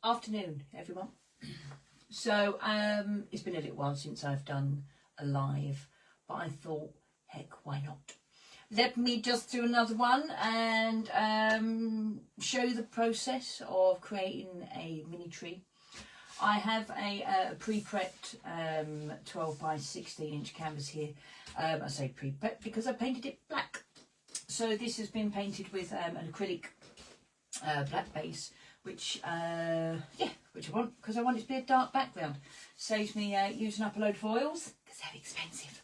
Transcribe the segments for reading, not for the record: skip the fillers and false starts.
Afternoon, everyone. So it's been a little while since I've done a live, but I thought, heck, why not? Let me just do another one and show you the process of creating a mini tree. I have a pre-prepped 12 by 16 inch canvas here. I say pre-prepped because I painted it black. So this has been painted with an acrylic black base, which I want because I want it to be a dark background. Saves me using up a load of oils because they're expensive.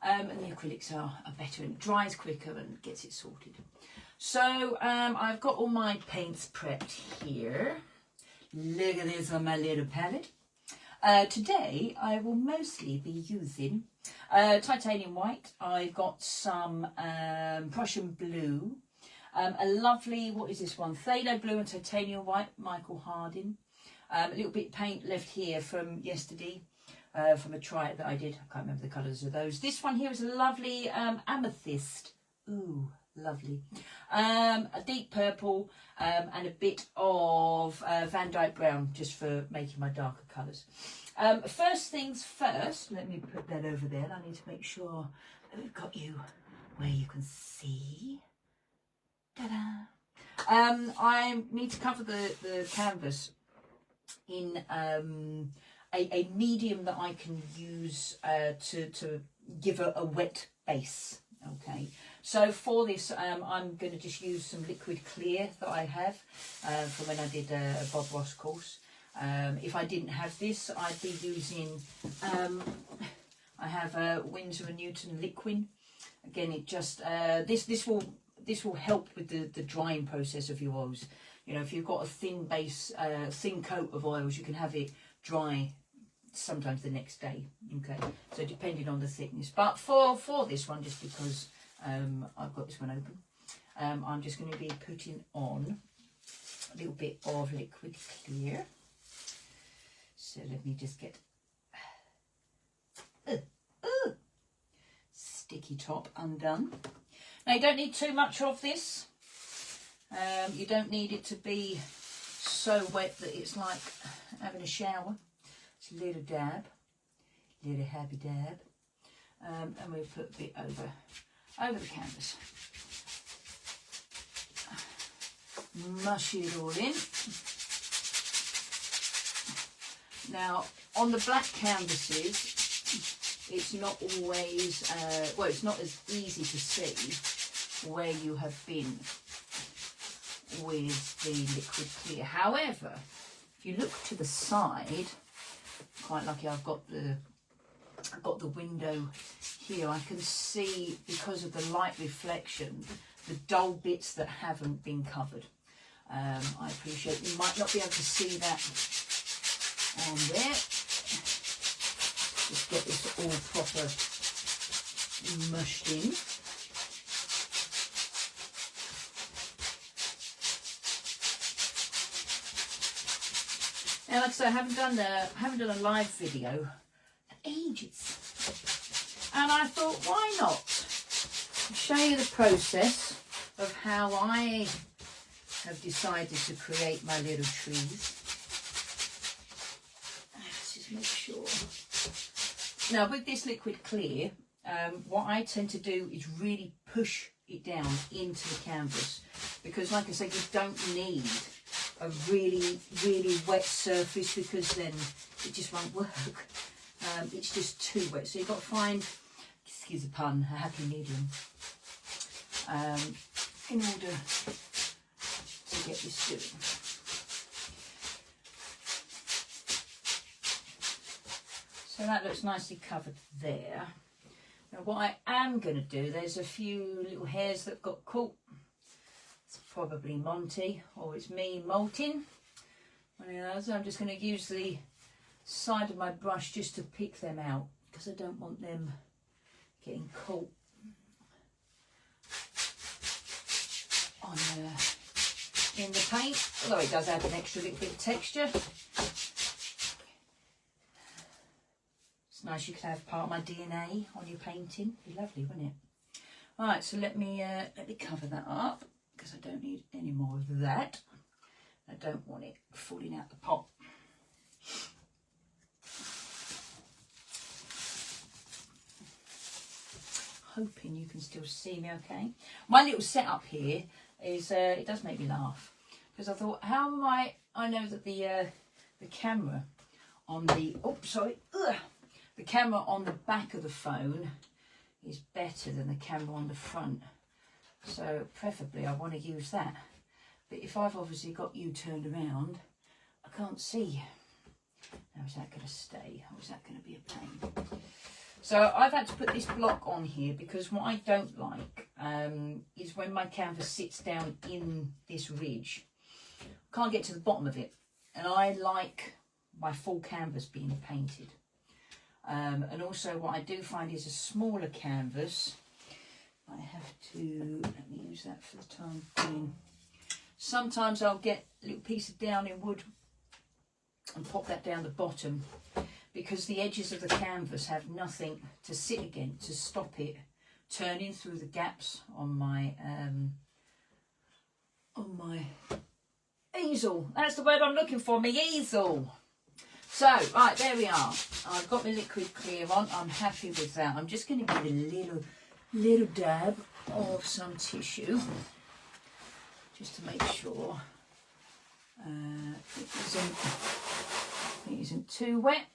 And the acrylics are better and it dries quicker and gets it sorted. So I've got all my paints prepped here. Look at this on my little palette. Today I will mostly be using titanium white. I've got some Prussian blue. A lovely, what is this one? Phthalo blue and titanium white, Michael Harding. A little bit of paint left here from yesterday, from a try that I did. I can't remember the colours of those. This one here is a lovely amethyst. Ooh, lovely. A deep purple and a bit of Van Dyke brown, just for making my darker colours. First things first, let me put that over there. I need to make sure that we've got you where you can see. Ta-da! I need to cover the canvas in a medium that I can use to give a wet base. Okay, so for this I'm going to just use some liquid clear that I have from when I did a Bob Ross course. If I didn't have this, I'd be using I have Winsor & Newton liquid. Again, it just this will help with the drying process of your oils. You know, if you've got a thin base, thin coat of oils, you can have it dry sometimes the next day. Okay, so depending on the thickness. But for this one, just because I've got this one open, I'm just going to be putting on a little bit of liquid clear. So let me just get sticky top undone. Now you don't need too much of this. You don't need it to be so wet that it's like having a shower. It's a little dab, little happy dab, and we'll put a bit over the canvas. Mush it all in. Now on the black canvases, it's not always well, it's not as easy to see where you have been with the liquid clear. However, if you look to the side, quite lucky I've got the window here, I can see, because of the light reflection, the dull bits that haven't been covered. I appreciate you might not be able to see that on there. Just get this all proper mushed in. Now, like I said, I haven't done a live video for ages, and I thought, why not show you the process of how I have decided to create my little trees. Let's just make sure. Now, with this liquid clear, what I tend to do is really push it down into the canvas, because, like I said, you don't need a really wet surface, because then it just won't work. It's just too wet, so you've got to find, excuse the pun, a happy medium in order to get this doing. So that looks nicely covered there. Now what I am going to do, there's a few little hairs that got caught. It's probably Monty, or it's me molting. One of those. I'm just going to use the side of my brush just to pick them out, because I don't want them getting caught on in the paint, although it does add an extra little bit of texture. It's nice you could have part of my DNA on your painting. It'd be lovely, wouldn't it? Right, so let me cover that up, because I don't need any more of that. I don't want it falling out the pot. Hoping you can still see me okay. My little setup here is, it does make me laugh, because I thought, how am I know that the camera on the, the camera on the back of the phone is better than the camera on the front. So preferably I want to use that. But if I've obviously got you turned around, I can't see. Now is that going to stay, or is that going to be a pain? So I've had to put this block on here because what I don't like is when my canvas sits down in this ridge. I can't get to the bottom of it, and I like my full canvas being painted. And also what I do find is a smaller canvas, I have to, let me use that for the time being. Sometimes I'll get a little piece of downing wood and pop that down the bottom, because the edges of the canvas have nothing to sit against to stop it turning through the gaps on my easel. That's the word I'm looking for, my easel. So, right, there we are. I've got my liquid clear on. I'm happy with that. I'm just going to give it a little dab of some tissue, just to make sure it isn't too wet.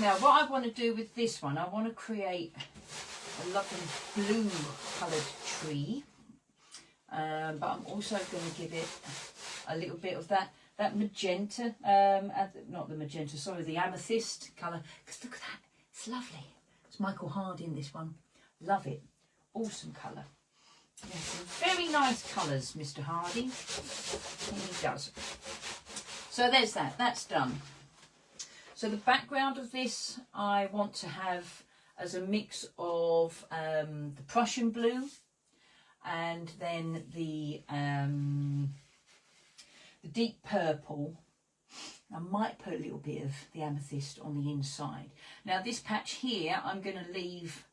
Now, what I want to do with this one, I want to create a lovely blue coloured tree, but I'm also going to give it a little bit of that magenta, not the magenta, sorry, the amethyst colour, because look at that, it's lovely. It's Michael Harding, this one. Love it. Awesome colour. Yes, very nice colours, Mr. Harding. He does. So there's that. That's done. So the background of this I want to have as a mix of the Prussian blue and then the deep purple. I might put a little bit of the amethyst on the inside. Now this patch here I'm going to leave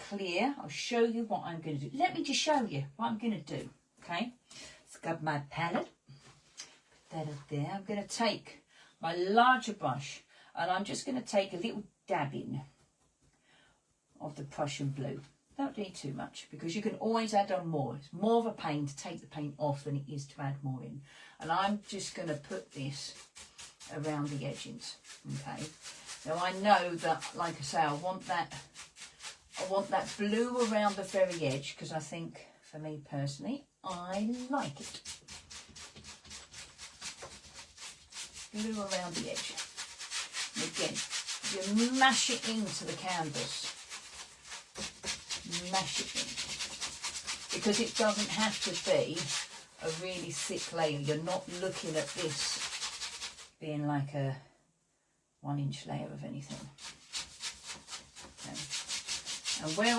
clear. I'll show you what I'm going to do. Let me just show you what I'm going to do. Okay, let's grab my palette, put that up there. I'm going to take my larger brush and I'm just going to take a little dab in of the Prussian blue. Don't need too much, because you can always add on more. It's more of a pain to take the paint off than it is to add more in. And I'm just going to put this around the edges. Okay. Now I know that, like I say, I want that blue around the very edge, because I think, for me personally, I like it. Blue around the edge. And again, you mash it into the canvas. Mash it in, because it doesn't have to be a really thick layer. You're not looking at this being like a 1-inch layer of anything. Okay. And where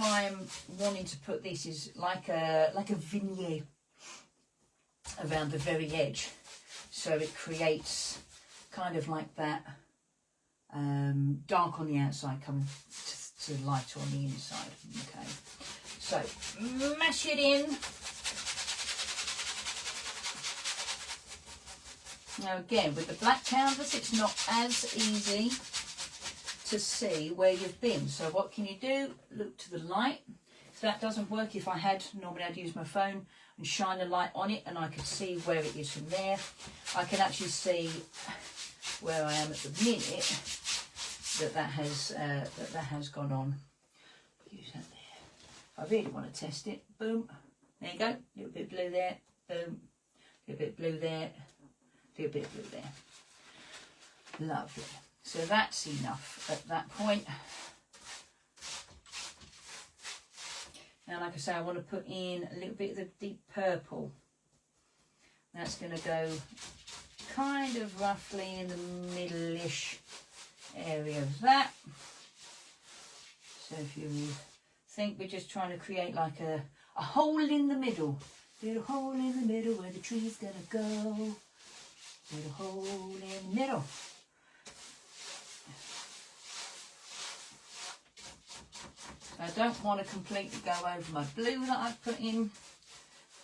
I'm wanting to put this is like a vignette around the very edge, so it creates kind of like that dark on the outside coming to lighter on the inside. Okay, so mash it in. Now again, with the black canvas, it's not as easy to see where you've been. So what can you do? Look to the light. If that doesn't work, if I had, normally I'd use my phone and shine a light on it and I could see where it is from there. I can actually see where I am at the minute that has gone on. Use that there. I really want to test it. Boom. There you go. A little bit of blue there. Boom. A little bit of blue there. A little bit of blue there. Lovely. So that's enough at that point. Now, like I say, I want to put in a little bit of the deep purple. That's going to go kind of roughly in the middle-ish area of that. So if you think we're just trying to create like a hole in the middle, little hole in the middle where the tree's gonna go, little hole in the middle. I don't want to completely go over my blue that I've put in,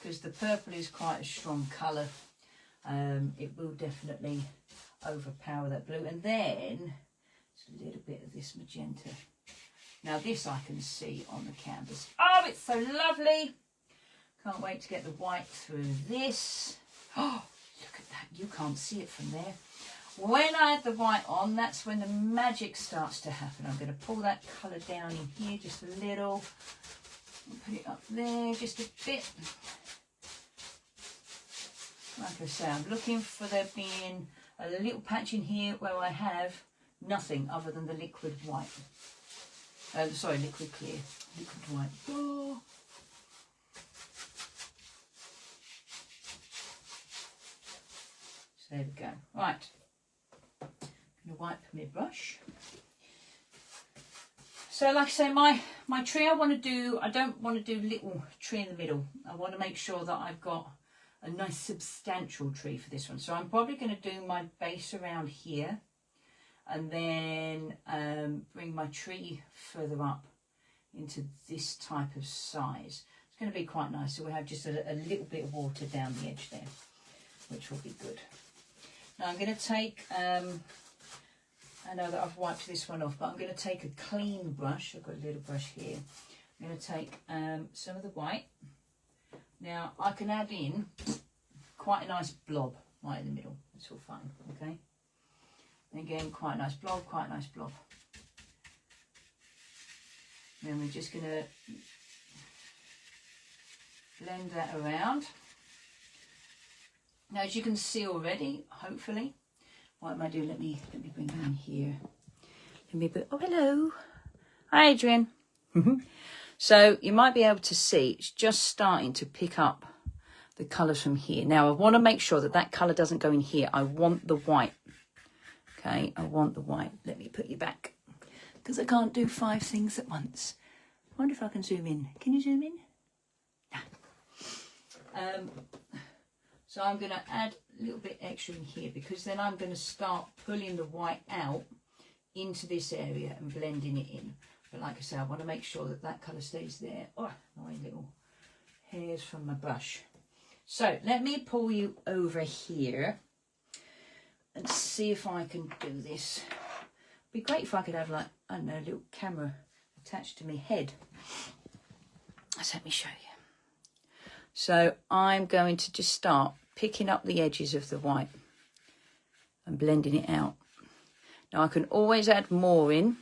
because the purple is quite a strong colour. It will definitely overpower that blue. And then just a little bit of this magenta. Now this I can see on the canvas. Oh, it's so lovely. Can't wait to get the white through this. Oh, look at that. You can't see it from there. When I add the white on, that's when the magic starts to happen. I'm going to pull that colour down in here just a little. Put it up there just a bit. Like I say, I'm looking for there being a little patch in here where I have nothing other than the liquid white. Sorry, liquid clear. Liquid white. Oh. So there we go. Right. I'm going to wipe my brush. So like I say, my tree I don't want to do little tree in the middle. I want to make sure that I've got a nice substantial tree for this one. So I'm probably going to do my base around here and then bring my tree further up into this type of size. It's going to be quite nice. So we have just a little bit of water down the edge there, which will be good. Now I'm going to take, I know that I've wiped this one off, but I'm going to take a clean brush. I've got a little brush here. I'm going to take some of the white. Now I can add in quite a nice blob right in the middle. It's all fine, okay? And again, quite a nice blob, quite a nice blob. And then we're just going to blend that around. Now, as you can see already, hopefully, what am I doing? Let me bring you in here. Oh, hello. Hi, Adrian. So you might be able to see it's just starting to pick up the colours from here. Now, I want to make sure that that colour doesn't go in here. I want the white. Okay, I want the white. Let me put you back because I can't do 5 things at once. I wonder if I can zoom in. Can you zoom in? No. So I'm going to add a little bit extra in here because then I'm going to start pulling the white out into this area and blending it in. But like I say, I want to make sure that that colour stays there. Oh, my little hairs from my brush. So let me pull you over here and see if I can do this. It'd be great if I could have, like, I don't know, a little camera attached to my head. So let me show you. So I'm going to just start picking up the edges of the white and blending it out. Now I can always add more in,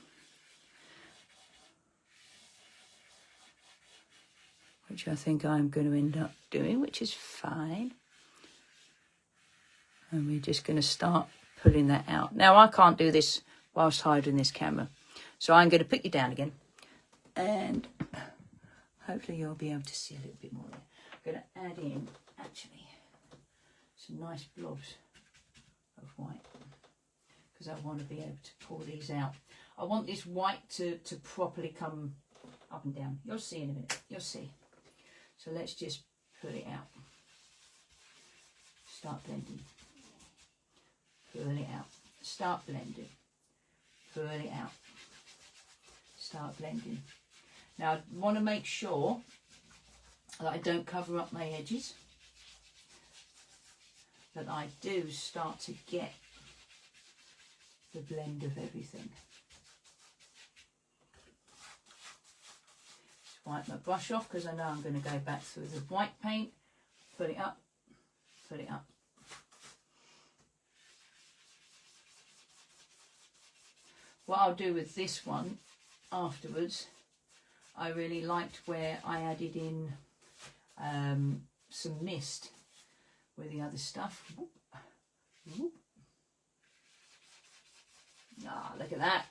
which I think I'm going to end up doing, which is fine. And we're just going to start pulling that out. Now I can't do this whilst hiding this camera, so I'm going to put you down again and hopefully you'll be able to see a little bit more there. I'm going to add in actually some nice blobs of white because I want to be able to pull these out. I want this white to properly come up and down. You'll see in a minute. You'll see. So let's just pull it out. Start blending. Pull it out. Start blending. Pull it out. Start blending. Now I want to make sure that I don't cover up my edges, that I do start to get the blend of everything. Just wipe my brush off because I know I'm going to go back through the white paint. Put it up, put it up. What I'll do with this one afterwards, I really liked where I added in some mist with the other stuff. Ah, look at that.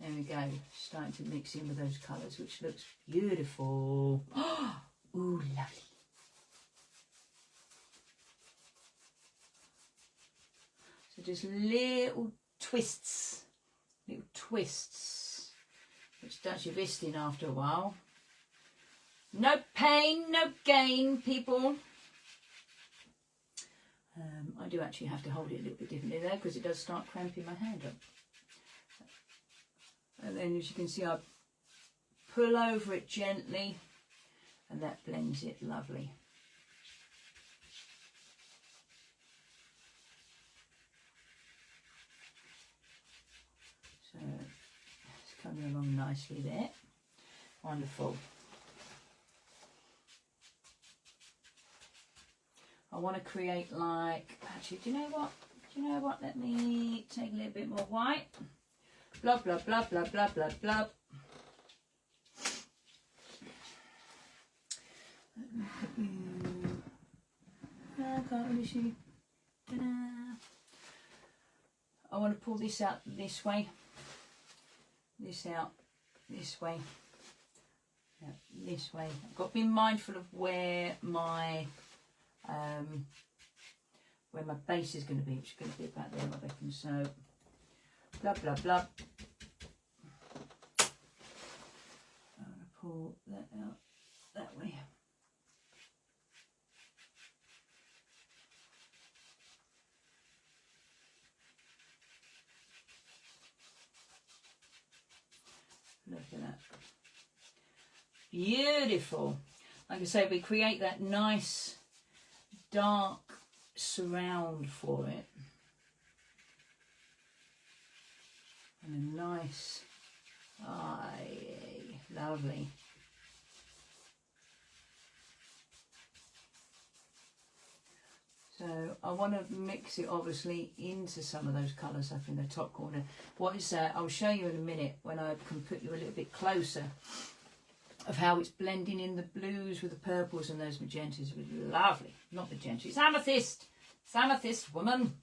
There we go. Starting to mix in with those colours, which looks beautiful. Ooh, lovely. So just little twists, which does your visting after a while. No pain, no gain, people. I do actually have to hold it a little bit differently there because it does start cramping my hand up. And then as you can see, I pull over it gently and that blends it lovely. coming along nicely there. Wonderful. I want to create like, actually, do you know what? Let me take a little bit more white. Blah, blah, blah, blah, blah, blah, blah. I can't really see. I want to pull this out this way. This out this way. Yeah, this way. I've got to be mindful of where my base is going to be, which is going to be about there, I reckon. So, blah blah blah. I'm going to pull that out that way. Look at that. Beautiful. Like I say, we create that nice dark surround for it. And a nice, lovely. So I want to mix it obviously into some of those colours up in the top corner. What is that? I'll show you in a minute when I can put you a little bit closer of how it's blending in the blues with the purples and those magentas. Lovely. Not magenta, it's amethyst. It's amethyst, woman.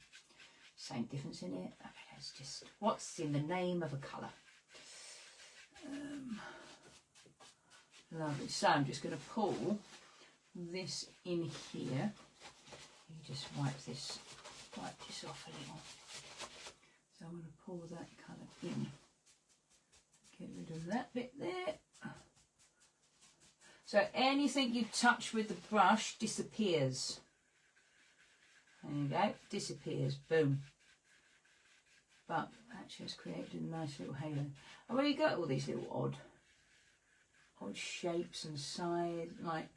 Same difference in it. Okay, it's just what's in the name of a colour. Lovely. So I'm just going to pull this in here. You just wipe this off a little. So I'm going to pull that colour in. Get rid of that bit there. So anything you touch with the brush disappears. There you go, disappears, boom. But actually it's created a nice little halo. And when you got all these little odd shapes and side, like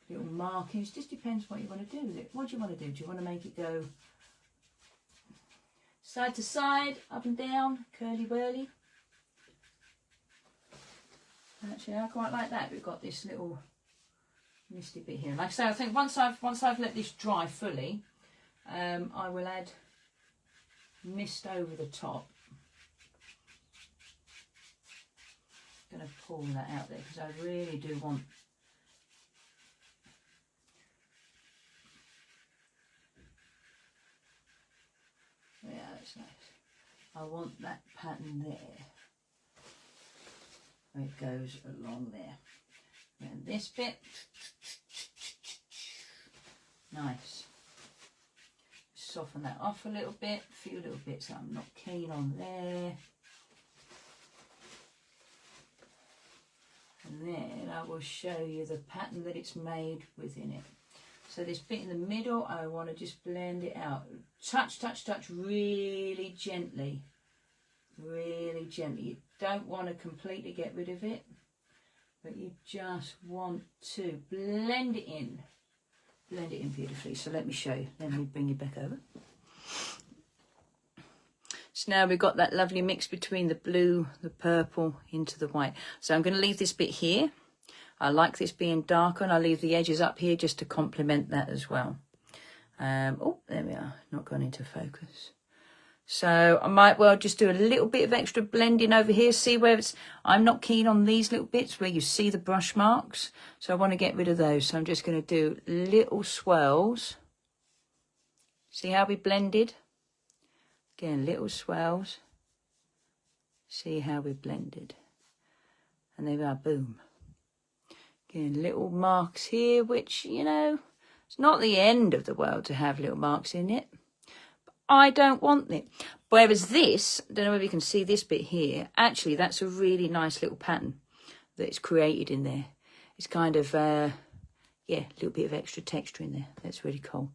little markings, just depends what you want to do with it. What do you want to do? Do you want to make it go side to side, up and down, curly whirly? Actually, I quite like that. We've got this little misty bit here. Like I say, I think once I've let this dry fully, I will add mist over the top. I'm going to pull that out there because I really do want. Yeah, that's nice. I want that pattern there. It goes along there. And this bit, nice. Soften that off a little bit, a few little bits that I'm not keen on there. And then I will show you the pattern that it's made within it. So this bit in the middle, I want to just blend it out. Touch, touch, touch, really gently. Really gently. You don't want to completely get rid of it, but you just want to blend it in beautifully. So let me show you. Let me bring you back over. So now we've got that lovely mix between the blue, the purple into the white. So I'm going to leave this bit here. I like this being darker, and I'll leave the edges up here just to complement that as well. Oh, there we are. Not gone into focus. So I might well just do a little bit of extra blending over here. See where it's, I'm not keen on these little bits where you see the brush marks. So I want to get rid of those. So I'm just going to do little swirls. See how we blended? Again, little swirls. See how we blended. And there we are, boom. Again, little marks here, which, you know, it's not the end of the world to have little marks in it. I don't want it. Whereas this, I don't know if you can see this bit here, actually that's a really nice little pattern that it's created in there. It's kind of, yeah, a little bit of extra texture in there. That's really cool.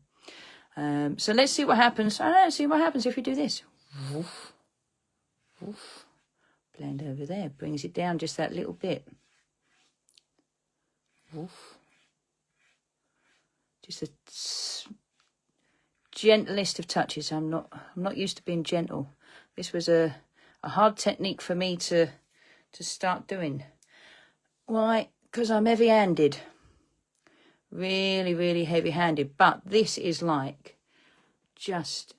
So let's see what happens. I don't know, see what happens if we do this. Woof, woof. Blend over there, brings it down just that little bit. Woof. Just a gentlest of touches. I'm not used to being gentle. This was a hard technique for me to to start doing. Why? Because I'm heavy-handed. Really, really heavy-handed. But this is like just,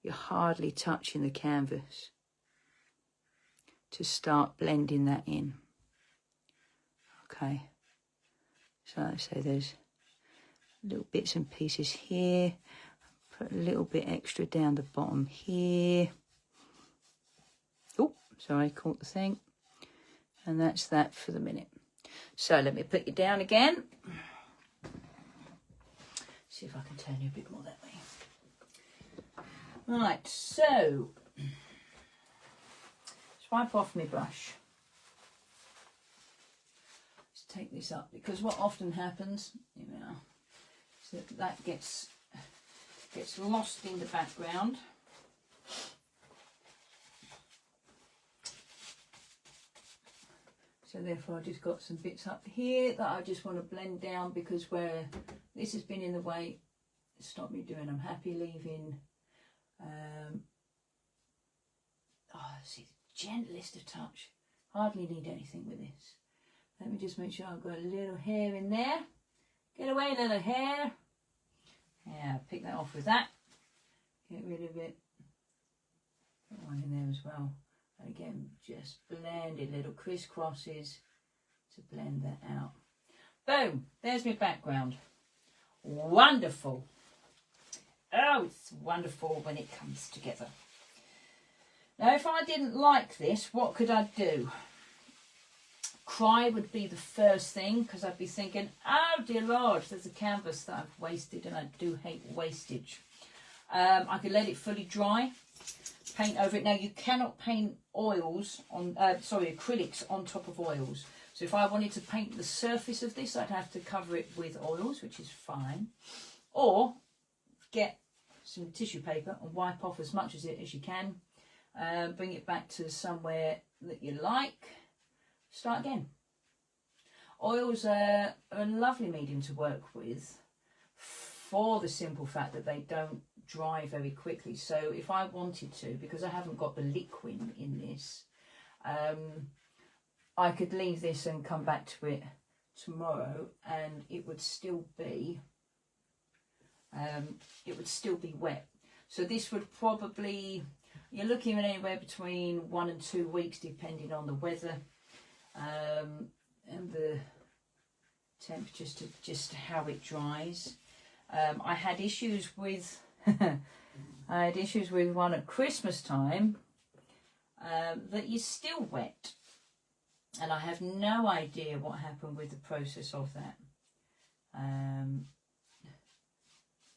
you're hardly touching the canvas to start blending that in. Okay. So like I say, there's little bits and pieces here. Put a little bit extra down the bottom here. Oh, sorry, caught the thing. And that's that for the minute. So let me put you down again. See if I can turn you a bit more that way. Right, so swipe off my brush. Let's take this up, because what often happens, you know, is that gets lost in the background. So therefore I just got some bits up here that I just want to blend down, because where this has been in the way, it stopped me doing. I'm happy leaving, see, the gentlest of touch. Hardly need anything with this. Let me just make sure I've got a little hair in there. Get away, little hair. Yeah, pick that off with that. Get rid of it. Put one in there as well. And again, just blended little crisscrosses to blend that out. Boom, there's my background. Wonderful. Oh, it's wonderful when it comes together. Now, if I didn't like this, what could I do? Cry would be the first thing, because I'd be thinking, oh dear Lord, there's a canvas that I've wasted, and I do hate wastage. I could let it fully dry. Paint over it. Now you cannot paint oils on, acrylics on top of oils. So if I wanted to paint the surface of this, I'd have to cover it with oils, which is fine. Or get some tissue paper and wipe off as much of it as you can. Bring it back to somewhere that you like. Start again. Oils are a lovely medium to work with, for the simple fact that they don't dry very quickly. So if I wanted to, because I haven't got the liquid in this, I could leave this and come back to it tomorrow, and it would still be wet. So this would probably, you're looking at anywhere between 1 and 2 weeks, depending on the weather and the temperatures, to just how it dries. I had issues with one at Christmas time that is still wet, and I have no idea what happened with the process of that.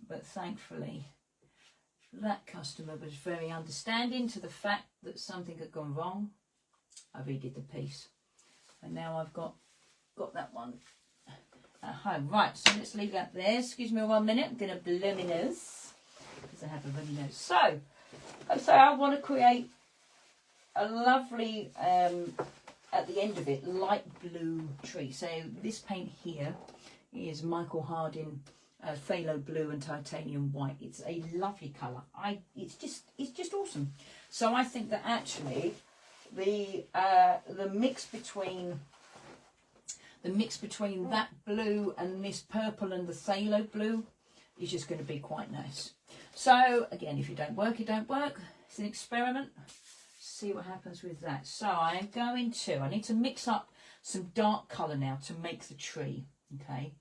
But thankfully, that customer was very understanding to the fact that something had gone wrong. I redid the piece, and now I've got that one at home. Right, so let's leave that there. Excuse me 1 minute. I'm going to blow my nose, because I have a runny nose. So I want to create a lovely, at the end of it, light blue tree. So this paint here is Michael Harding phthalo blue and titanium white. It's a lovely colour. It's just awesome. So I think that actually the mix between that blue and this purple and the phthalo blue is just going to be quite nice. So again, if it don't work, it don't work. It's an experiment. See what happens with that. So I need to mix up some dark colour now to make the tree. Okay.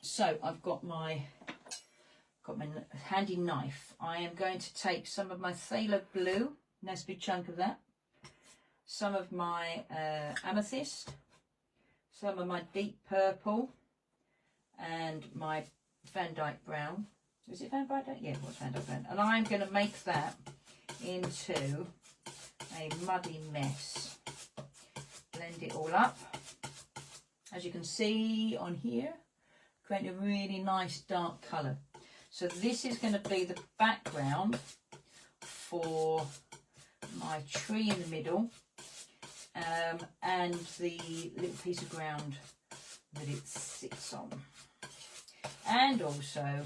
So I've got my handy knife. I am going to take some of my phthalo blue, nice big chunk of that, some of my amethyst, some of my deep purple, and my Van Dyke brown. Is it Van Dyke? Yeah, it was Van Dyke brown. And I'm going to make that into a muddy mess. Blend it all up. As you can see on here, create a really nice dark colour. So this is going to be the background for my tree in the middle, and the little piece of ground that it sits on, and also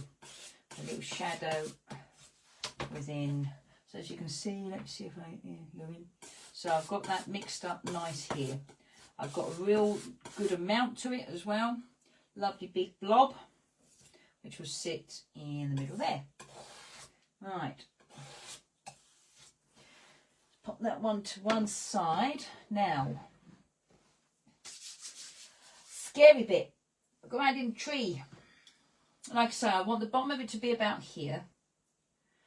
a little shadow within. So as you can see, let's see if you're in. So I've got that mixed up nice here. I've got a real good amount to it as well. Lovely big blob, which will sit in the middle there. Right. Pop that one to one side. Now, scary bit. Go around in the tree. Like I say, I want the bottom of it to be about here.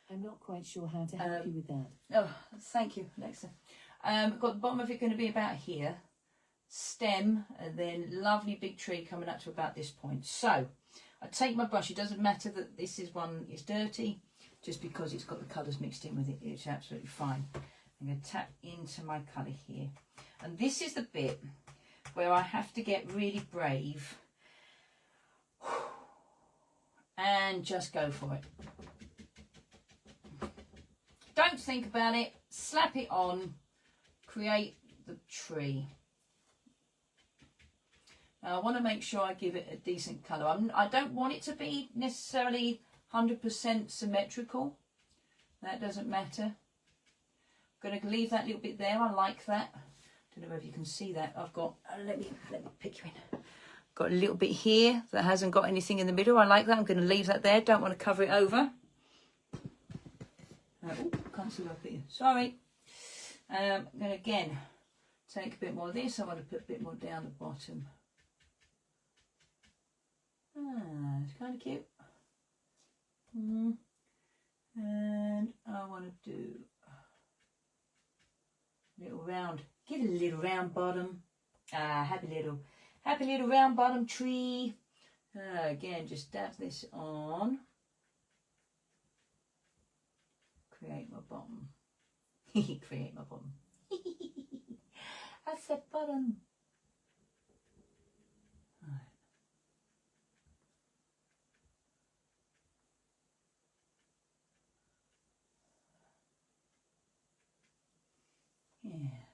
I'm not quite sure how to help you with that. Oh, thank you, Alexa. Got the bottom of it going to be about here. Stem, and then lovely big tree coming up to about this point. So, I take my brush. It doesn't matter that this is one is dirty, just because it's got the colours mixed in with it. It's absolutely fine. I'm going to tap into my colour here. And this is the bit where I have to get really brave and just go for it. Don't think about it, slap it on, create the tree. Now I want to make sure I give it a decent colour. I don't want it to be necessarily 100% symmetrical. That doesn't matter. I'm going to leave that little bit there. I like that. Don't know if you can see that. I've got, let me pick you in. Got a little bit here that hasn't got anything in the middle. I like that. I'm going to leave that there. Don't want to cover it over. Oh, can't see what I put in. Sorry. I'm going to again take a bit more of this. I want to put a bit more down the bottom. It's kind of cute. And I want to do a little round. Give it a little round bottom. Happy little round bottom tree. Again, just dab this on. Create my bottom. Create my bottom. I said bottom. Right. Yeah.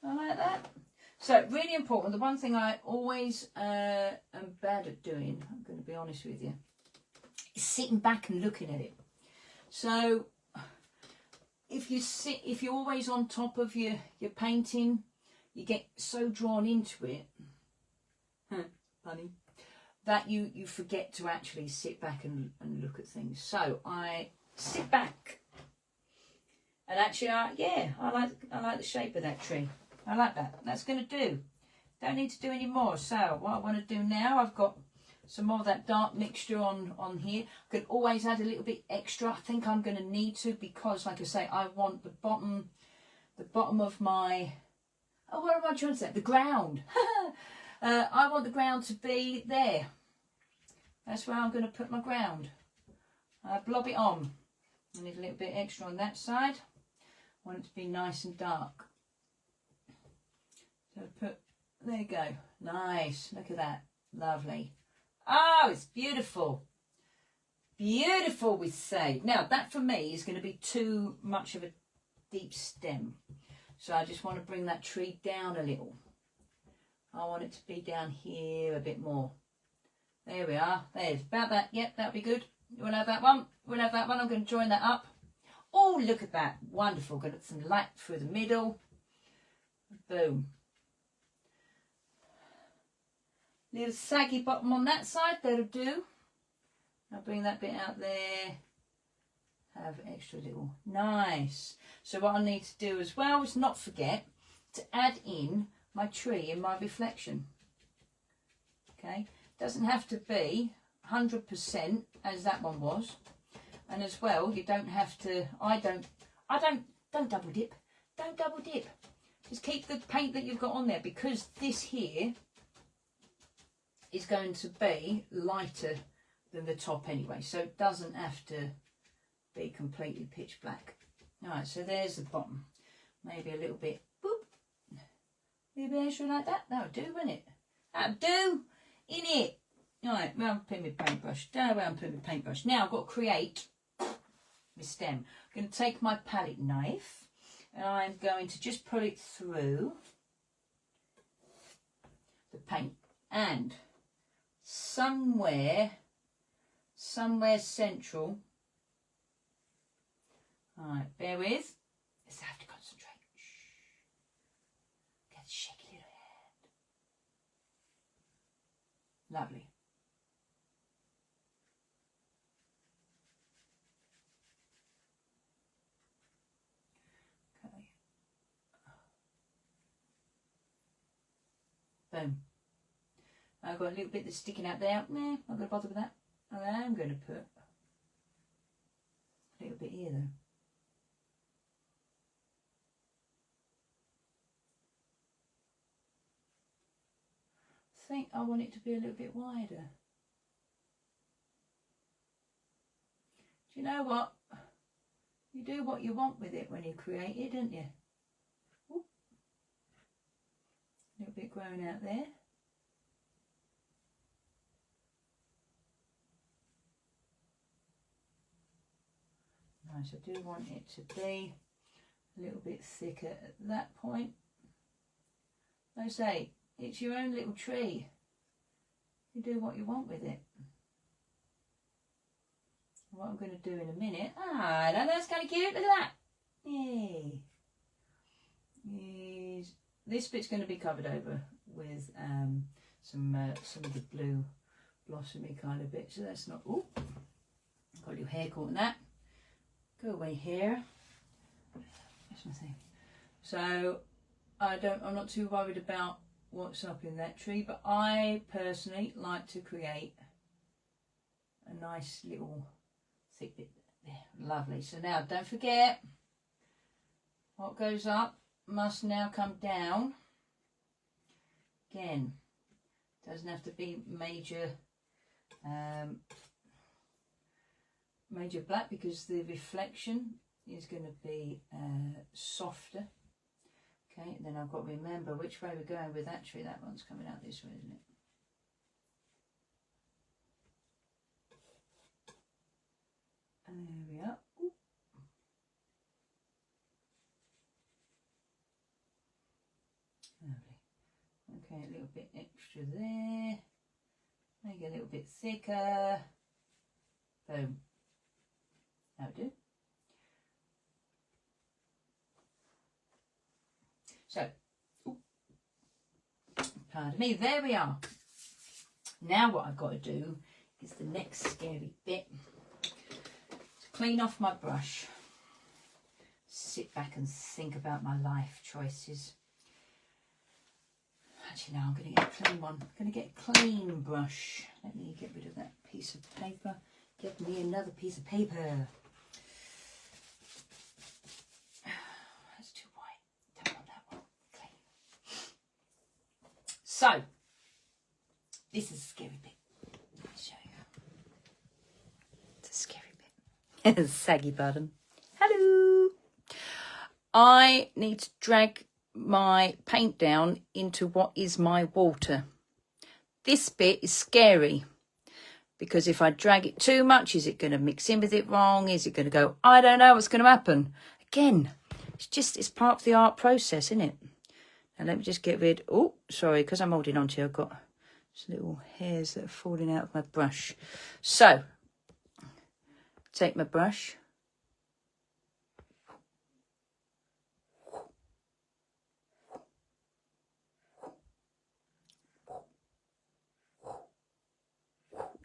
I like that. So, really important. The one thing I always am bad at doing, I'm going to be honest with you, is sitting back and looking at it. So, if you're always on top of your painting, you get so drawn into it, funny, that you forget to actually sit back and look at things. So I sit back, and actually, I like the shape of that tree. I like that. That's going to do. Don't need to do any more. So what I want to do now, I've got some more of that dark mixture on here. I could always add a little bit extra. I think I'm going to need to, because like I say, I want the bottom of my, what am I trying to say? The ground. I want the ground to be there. That's where I'm going to put my ground. Blob it on. I need a little bit extra on that side. I want it to be nice and dark. So there you go. Nice. Look at that. Lovely. Oh, it's beautiful. Beautiful, we say. Now, that for me is going to be too much of a deep stem. So I just want to bring that tree down a little. I want it to be down here a bit more. There we are. There's about that. Yep, that'll be good. You want to have that one? We'll have that one. I'm going to join that up. Oh, look at that. Wonderful. Got some light through the middle. Boom. Little saggy bottom on that side, that'll do. I'll bring that bit out there. Have extra little. Nice. So what I need to do as well is not forget to add in my tree in my reflection. Okay. Doesn't have to be 100% as that one was. And as well, you don't have to, don't double dip. Don't double dip. Just keep the paint that you've got on there, because this here is going to be lighter than the top anyway, so it doesn't have to be completely pitch black. Alright, so there's the bottom. Maybe a little bit, boop, a little bit extra like that. That'll do, won't it? That'll do, in it. Alright, well, I'm putting my paintbrush. Don't know where I'm putting my paintbrush. Now I've got to create my stem. I'm going to take my palette knife and I'm going to just pull it through the paint, and somewhere central. All right, bear with. Let's have to concentrate. Lovely. Okay. Boom. I've got a little bit that's sticking out there. Nah, I'm not going to bother with that. I am going to put a little bit here though. I think I want it to be a little bit wider. Do you know what? You do what you want with it when you create it, don't you? Ooh. A little bit growing out there. Nice, I do want it to be a little bit thicker at that point. Like I say, it's your own little tree. You do what you want with it. What I'm going to do in a minute. Ah, that's kind of cute. Look at that. Yay. This bit's going to be covered over with some of the blue blossomy kind of bit. So that's not. Oh, got a little hair caught in that. Go away here. That's my thing. So I'm not too worried about what's up in that tree, but I personally like to create a nice little thick bit there. Lovely. So now don't forget, what goes up must now come down. Again, doesn't have to be major major black, because the reflection is going to be softer. Okay, and then I've got to remember which way we're going with that tree. That one's coming out this way, isn't it? And there we are. Ooh. Lovely. Okay, a little bit extra there. Make it a little bit thicker. Boom. That'll do. So, pardon me, there we are. Now what I've got to do is the next scary bit. To clean off my brush. Sit back and think about my life choices. Actually, no, I'm going to get a clean one. I'm going to get a clean brush. Let me get rid of that piece of paper. Get me another piece of paper. That's too white. Don't want that one. Clean. So, this is a scary bit. Let me show you. It's a scary bit. Saggy button. Hello. I need to drag my paint down into what is my water. This bit is scary because if I drag it too much, is it going to mix in with it wrong? Is it going to go, I don't know what's going to happen? Again, it's part of the art process, isn't it? Now let me just get rid, oh, sorry, because I'm holding on to you, I've got some little hairs that are falling out of my brush. So, take my brush.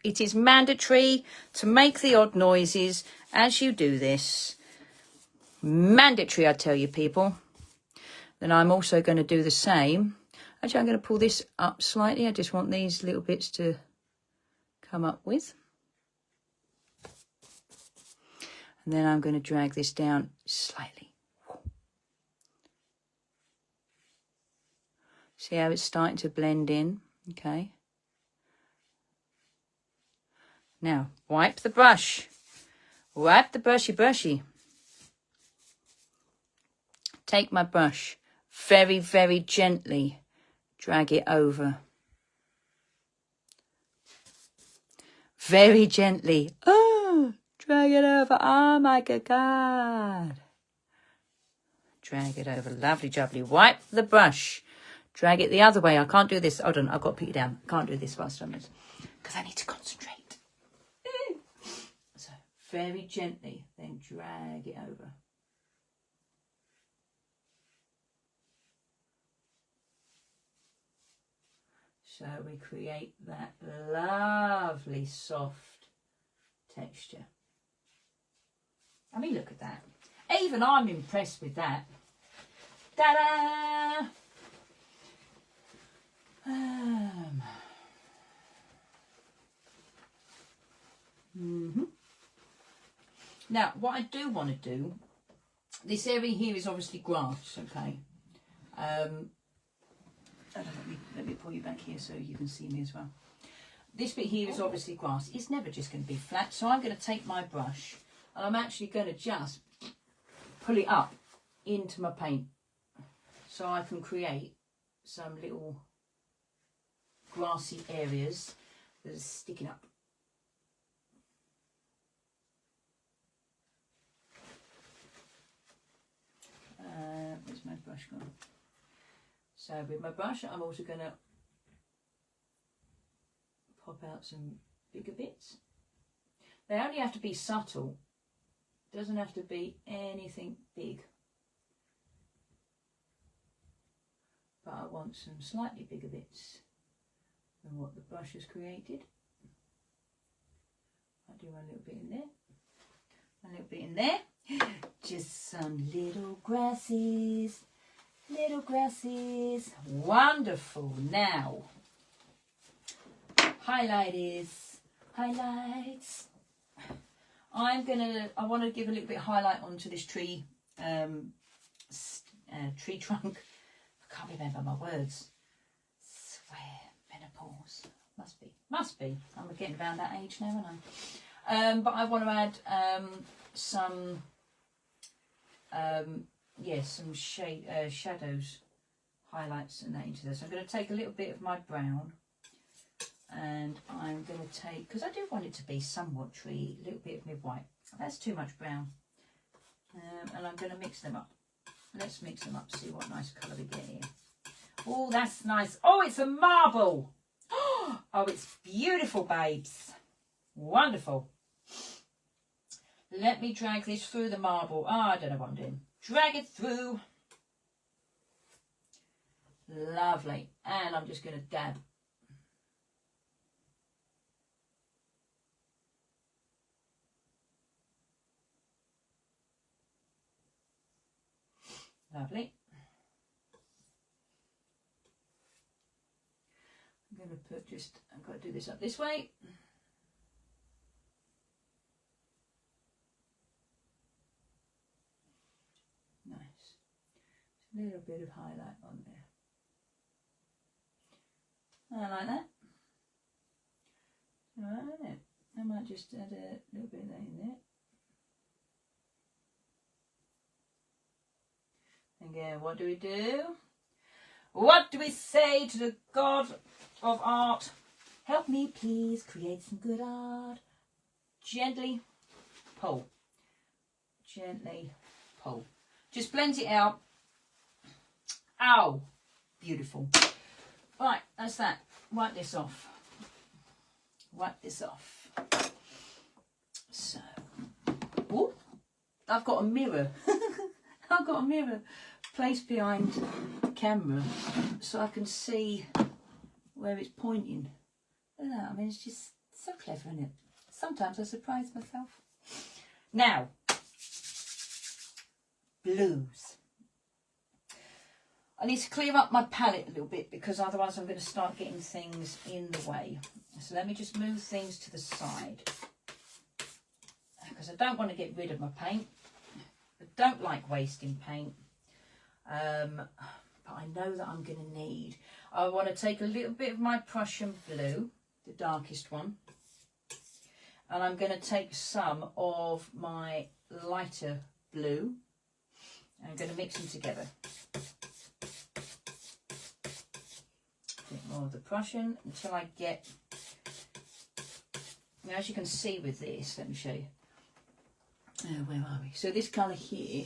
It is mandatory to make the odd noises as you do this. Mandatory, I tell you, people. Then I'm also going to do the same. Actually, I'm going to pull this up slightly. I just want these little bits to come up with. And then I'm going to drag this down slightly. See how it's starting to blend in? Okay. Now, wipe the brush. Wipe the brushy. Take my brush, very, very gently drag it over. Very gently. Oh, drag it over. Oh my good God. Drag it over. Lovely jubbly. Wipe the brush. Drag it the other way. I can't do this. Hold on, I've got to put you down. I can't do this whilst I'm this because I need to concentrate. So, very gently, then drag it over. So we create that lovely soft texture. I mean, look at that. Even I'm impressed with that. Ta-da! Now, what I do want to do, this area here is obviously grass, okay? Let me pull you back here so you can see me as well. This bit here is obviously grass. It's never just going to be flat, so I'm going to take my brush and I'm actually going to just pull it up into my paint so I can create some little grassy areas that are sticking up. Where's my brush gone? So with my brush I'm also going to pop out some bigger bits. They only have to be subtle. Doesn't have to be anything big. But I want some slightly bigger bits than what the brush has created. I'll do a little bit in there. A little bit in there. Just some little grasses. Little grasses. Wonderful. Now, highlights. I want to give a little bit of highlight onto this tree, tree trunk. I can't remember my words. Swear, menopause. Must be. I'm getting around that age now, aren't I? But I want to add some shadows, highlights and that into this. I'm going to take a little bit of my brown and I'm going to take, because I do want it to be somewhat tree, a little bit of my white. That's too much brown. And I'm going to mix them up. Let's mix them up, see what nice colour we get here. Oh, that's nice. Oh, it's a marble. Oh, it's beautiful, babes. Wonderful. Let me drag this through the marble. I don't know what I'm doing. Drag it through. Lovely. And I'm just going to dab. Lovely. I'm going to put I've got to do this up this way. Nice. A little bit of highlight on there. I like that. Alright, I might just add a little bit of that in there. Again, what do we do? What do we say to the God of art? Help me, please, create some good art. Gently pull. Gently pull. Just blend it out. Ow! Beautiful. Right, that's that. Wipe this off. Wipe this off. So, oh, I've got a mirror. I've got a mirror placed behind the camera so I can see where it's pointing. Look at that. I mean, it's just so clever, isn't it? Sometimes I surprise myself. Now, blues. I need to clear up my palette a little bit because otherwise I'm going to start getting things in the way. So let me just move things to the side because I don't want to get rid of my paint. I don't like wasting paint, but I know that I'm going to need. I want to take a little bit of my Prussian blue, the darkest one, and I'm going to take some of my lighter blue. I'm going to mix them together. A bit more of the Prussian until I get. Now, as you can see with this, let me show you. Where are we? So this colour here,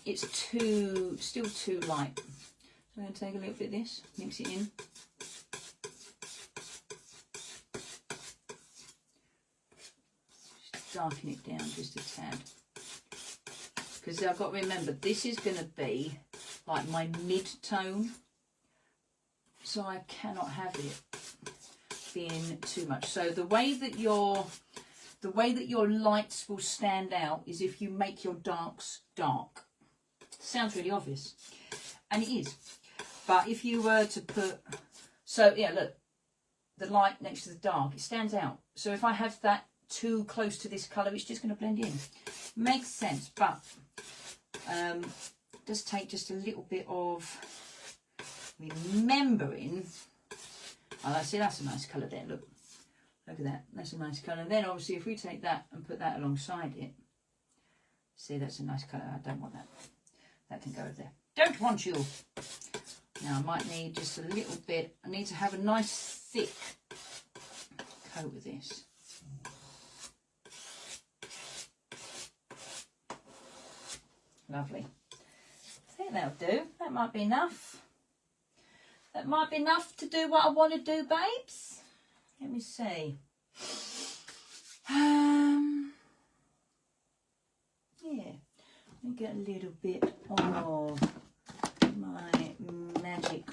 it's still too light. So I'm going to take a little bit of this, mix it in. Just darken it down just a tad. Because I've got to remember, this is going to be like my mid-tone. so I cannot have it being too much. So the way that your lights will stand out is if you make your darks dark. Sounds really obvious, and it is. But if you were to put, so yeah, look, the light next to the dark, it stands out. So if I have that too close to this colour, it's just going to blend in. Makes sense, but does take just a little bit of remembering. Oh, see, that's a nice colour there. Look at that. That's a nice colour. And then obviously, if we take that and put that alongside it, see, that's a nice colour. I don't want that. That can go over there. Don't want you. Now I might need just a little bit. I need to have a nice thick coat with this. Lovely. I think that'll do. That might be enough. That might be enough to do what I want to do, babes. Let me see. Yeah. Let me get a little bit of my magic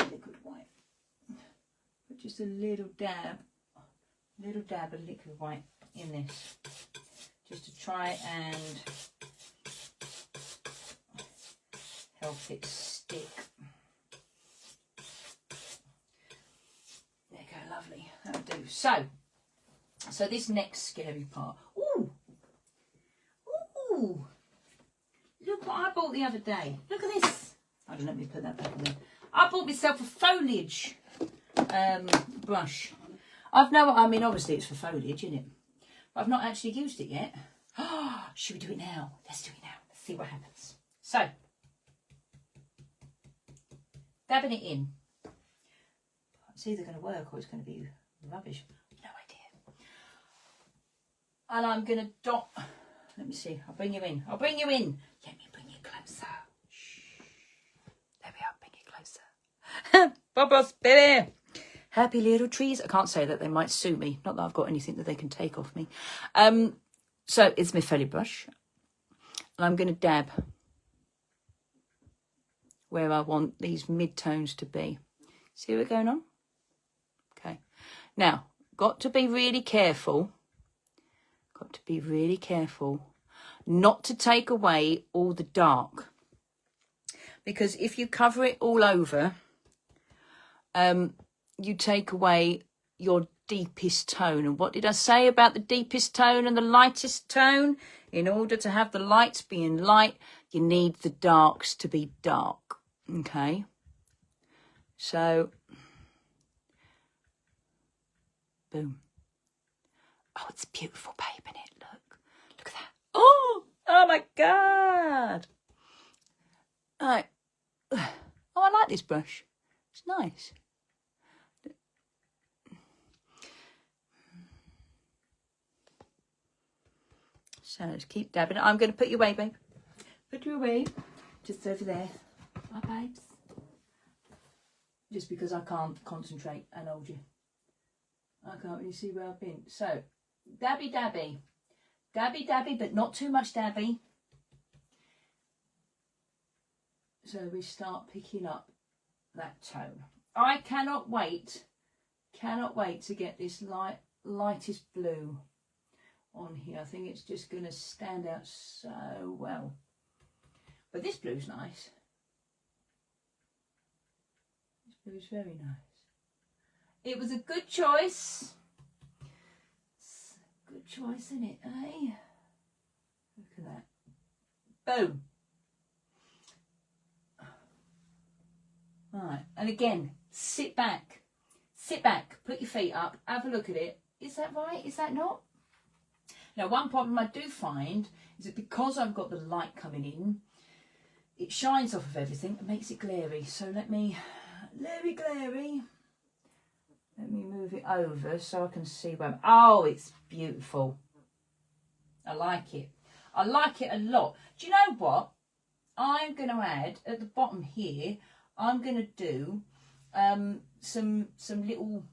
liquid white. Put just a little dab of liquid white in this, just to try and help it stick. There you go, lovely. That'll do. So this next scary part. Ooh! Ooh! Look what I bought the other day. Look at this. I don't know, let me put that back in there. I bought myself a foliage brush. I mean, obviously it's for foliage, isn't it? But I've not actually used it yet. Should we do it now? Let's do it now. Let's see what happens. So, dabbing it in. It's either going to work or it's going to be rubbish. No idea. And I'm going to dot. Let me see. I'll bring you in. I'll bring you in. Let me bring you closer. Shh. There we are. Bring you closer. Bubbles, baby. Happy little trees. I can't say that. They might sue me. Not that I've got anything that they can take off me. So it's my foliage brush. And I'm going to dab where I want these mid-tones to be. See what's going on? Okay. Now, got to be really careful. Got to be really careful not to take away all the dark. Because if you cover it all over, you take away your deepest tone. And what did I say about the deepest tone and the lightest tone? In order to have the lights being light, you need the darks to be dark. Okay? So, boom. Oh, it's beautiful, babe, isn't it? Look at that. Oh my God. Right. Oh, I like this brush. It's nice. So let's keep dabbing. I'm going to put you away, babe. Put you away. Just over there. My babes. Just because I can't concentrate and hold you. I can't really see where I've been. So, dabby dabby. Dabby dabby, but not too much dabby. So we start picking up that tone. I cannot wait to get this lightest blue on here. I think it's just going to stand out so well. But this blue's nice. This blue's very nice. It was a good choice. It's a good choice, isn't it, eh? Look at that. Boom. Right, and again, sit back, put your feet up, have a look at it. Is that right? Is that not? Now, one problem I do find is that because I've got the light coming in, it shines off of everything and makes it glary. So let me move it over so I can see where oh, it's beautiful. I like it. I like it a lot. Do you know what? I'm going to add at the bottom here, I'm going to do some little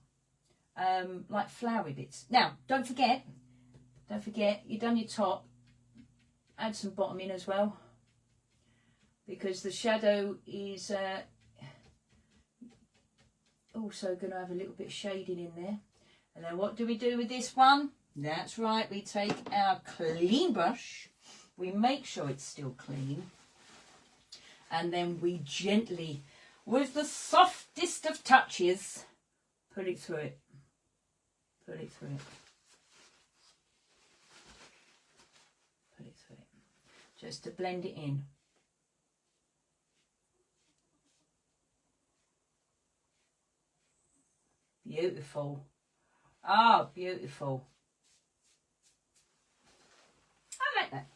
like flowery bits. Now, don't forget, you've done your top. Add some bottom in as well, because the shadow is also going to have a little bit of shading in there. And then what do we do with this one? That's right, we take our clean brush, we make sure it's still clean, and then we gently, with the softest of touches, put it through it. Put it through it. Put it through it. Just to blend it in. Beautiful. Ah, beautiful. I like that.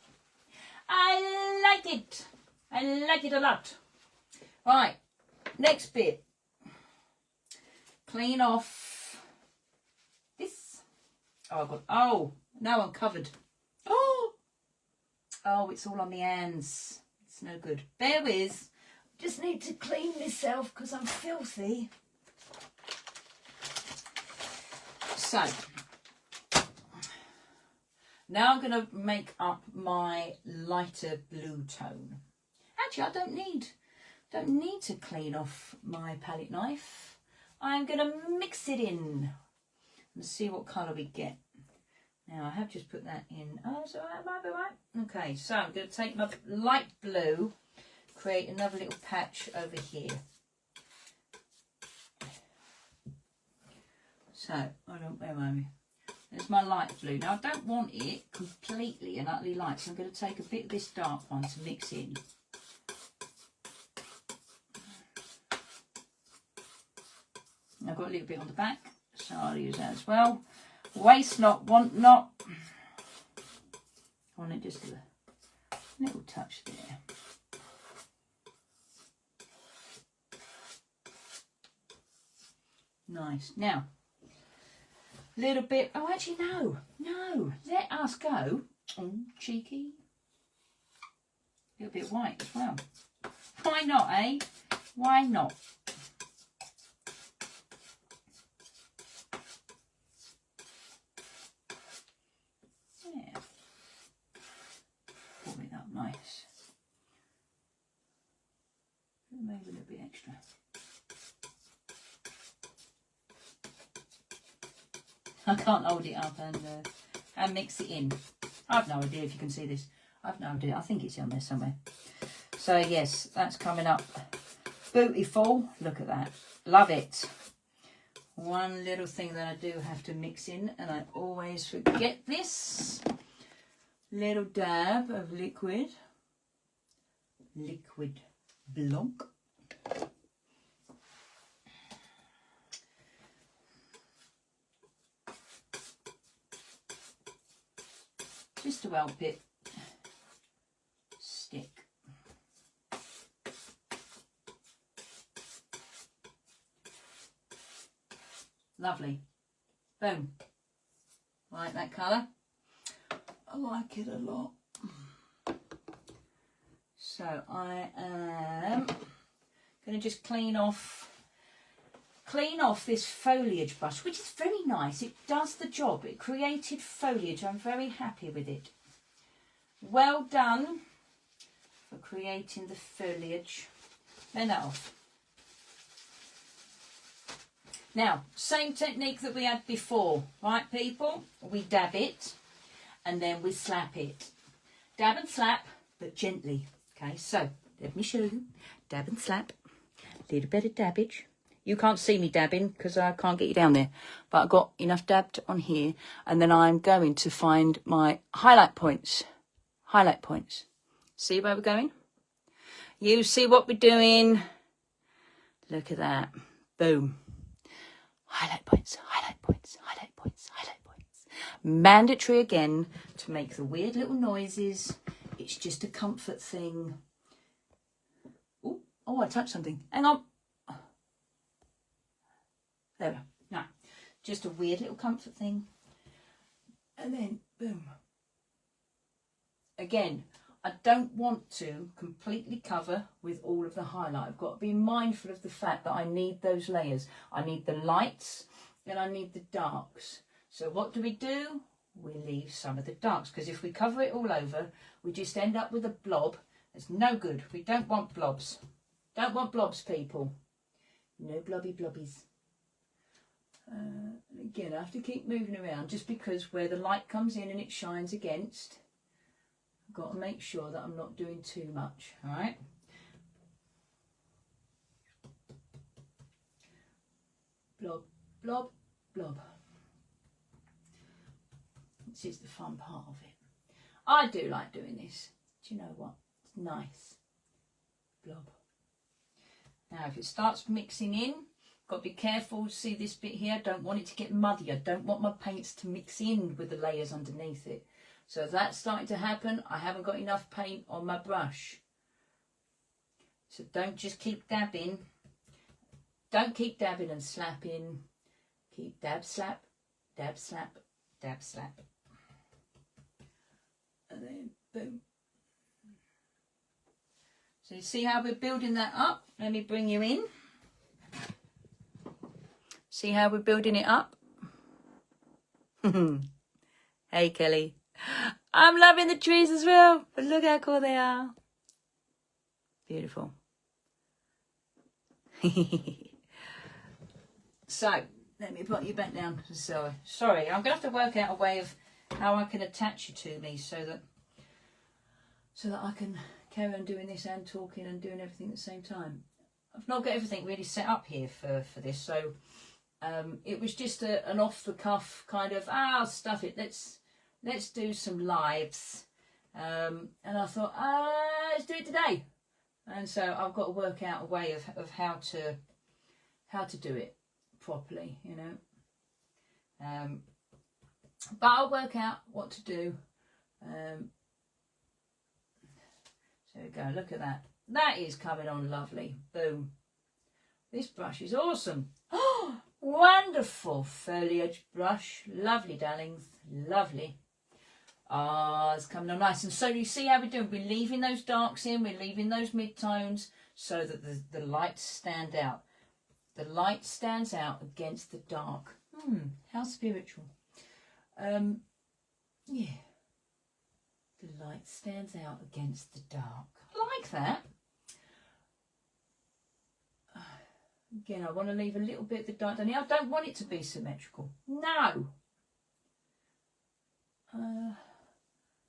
I like it. I like it a lot. Right, next bit. Clean off this. Oh, I've got, oh, now I'm covered. Oh, it's all on the hands. It's no good. Bear with. Just need to clean myself because I'm filthy. So, now I'm going to make up my lighter blue tone. Actually, I don't need to clean off my palette knife. I'm going to mix it in and see what colour we get. Now, I have just put that in. Oh, it's all right, might be right. Okay, so I'm going to take my light blue, create another little patch over here. So, where am I? There's my light blue. Now, I don't want it completely and utterly light, so I'm going to take a bit of this dark one to mix in. I've got a little bit on the back, so I'll use that as well. Waste not, want not. I want it just a little touch there. Nice. Now, little bit, oh actually no, let us go, oh cheeky, a little bit white as well. Why not, eh? Why not? Yeah, pull it up nice. Maybe a little bit extra. I can't hold it up and mix it in. I've no idea if you can see this. I've no idea. I think it's on there somewhere. So yes, that's coming up. Beautiful. Look at that. Love it. One little thing that I do have to mix in, and I always forget this. Little dab of liquid blanc. Just to help it stick. Lovely. Boom. Like that colour? I like it a lot. So I am going to just clean off this foliage brush, which is very nice. It does the job. It created foliage. I'm very happy with it. Well done for creating the foliage. Turn that off. Now, same technique that we had before, right people? We dab it and then we slap it. Dab and slap, but gently. Okay, so let me show you. Dab and slap. A little bit of dabbage. You can't see me dabbing because I can't get you down there. But I've got enough dabbed on here. And then I'm going to find my highlight points. Highlight points. See where we're going? You see what we're doing? Look at that. Boom. Highlight points, highlight points, highlight points, highlight points. Mandatory again to make the weird little noises. It's just a comfort thing. Ooh, oh, I touched something. Hang on. There we go. Now, just a weird little comfort thing. And then, boom. Again, I don't want to completely cover with all of the highlight. I've got to be mindful of the fact that I need those layers. I need the lights and I need the darks. So what do? We leave some of the darks, because if we cover it all over, we just end up with a blob. It's no good. We don't want blobs. Don't want blobs, people. No blobby blobbies. Again, I have to keep moving around just because where the light comes in and it shines against, I've got to make sure that I'm not doing too much. All right. Blob, blob, blob. This is the fun part of it. I do like doing this. Do you know what? It's nice. Blob. Now, if it starts mixing in, got to be careful. See this bit here? I don't want it to get muddy. I don't want my paints to mix in with the layers underneath it. So if that's starting to happen, I haven't got enough paint on my brush. So don't just keep dabbing. Don't keep dabbing and slapping. Keep dab, slap, dab, slap, dab, slap. And then boom. So you see how we're building that up? Let me bring you in. See how we're building it up? Hey, Kelly. I'm loving the trees as well, but look how cool they are. Beautiful. So, let me put you back down. Sorry, I'm going to have to work out a way of how I can attach you to me so that I can carry on doing this and talking and doing everything at the same time. I've not got everything really set up here for this, so it was just an off-the-cuff kind of, stuff it, let's do some lives. And I thought, let's do it today. And so I've got to work out a way of how to do it properly, you know. But I'll work out what to do. So we go, look at that. That is coming on lovely. Boom. This brush is awesome. Oh, wonderful foliage brush. Lovely, darlings. Lovely. Ah, it's coming on nice. And so you see how we're doing? We're leaving those darks in. We're leaving those mid-tones so that the lights stand out. The light stands out against the dark. How spiritual. Yeah. The light stands out against the dark. I like that. Again, I want to leave a little bit of the dark down here. I don't want it to be symmetrical. No.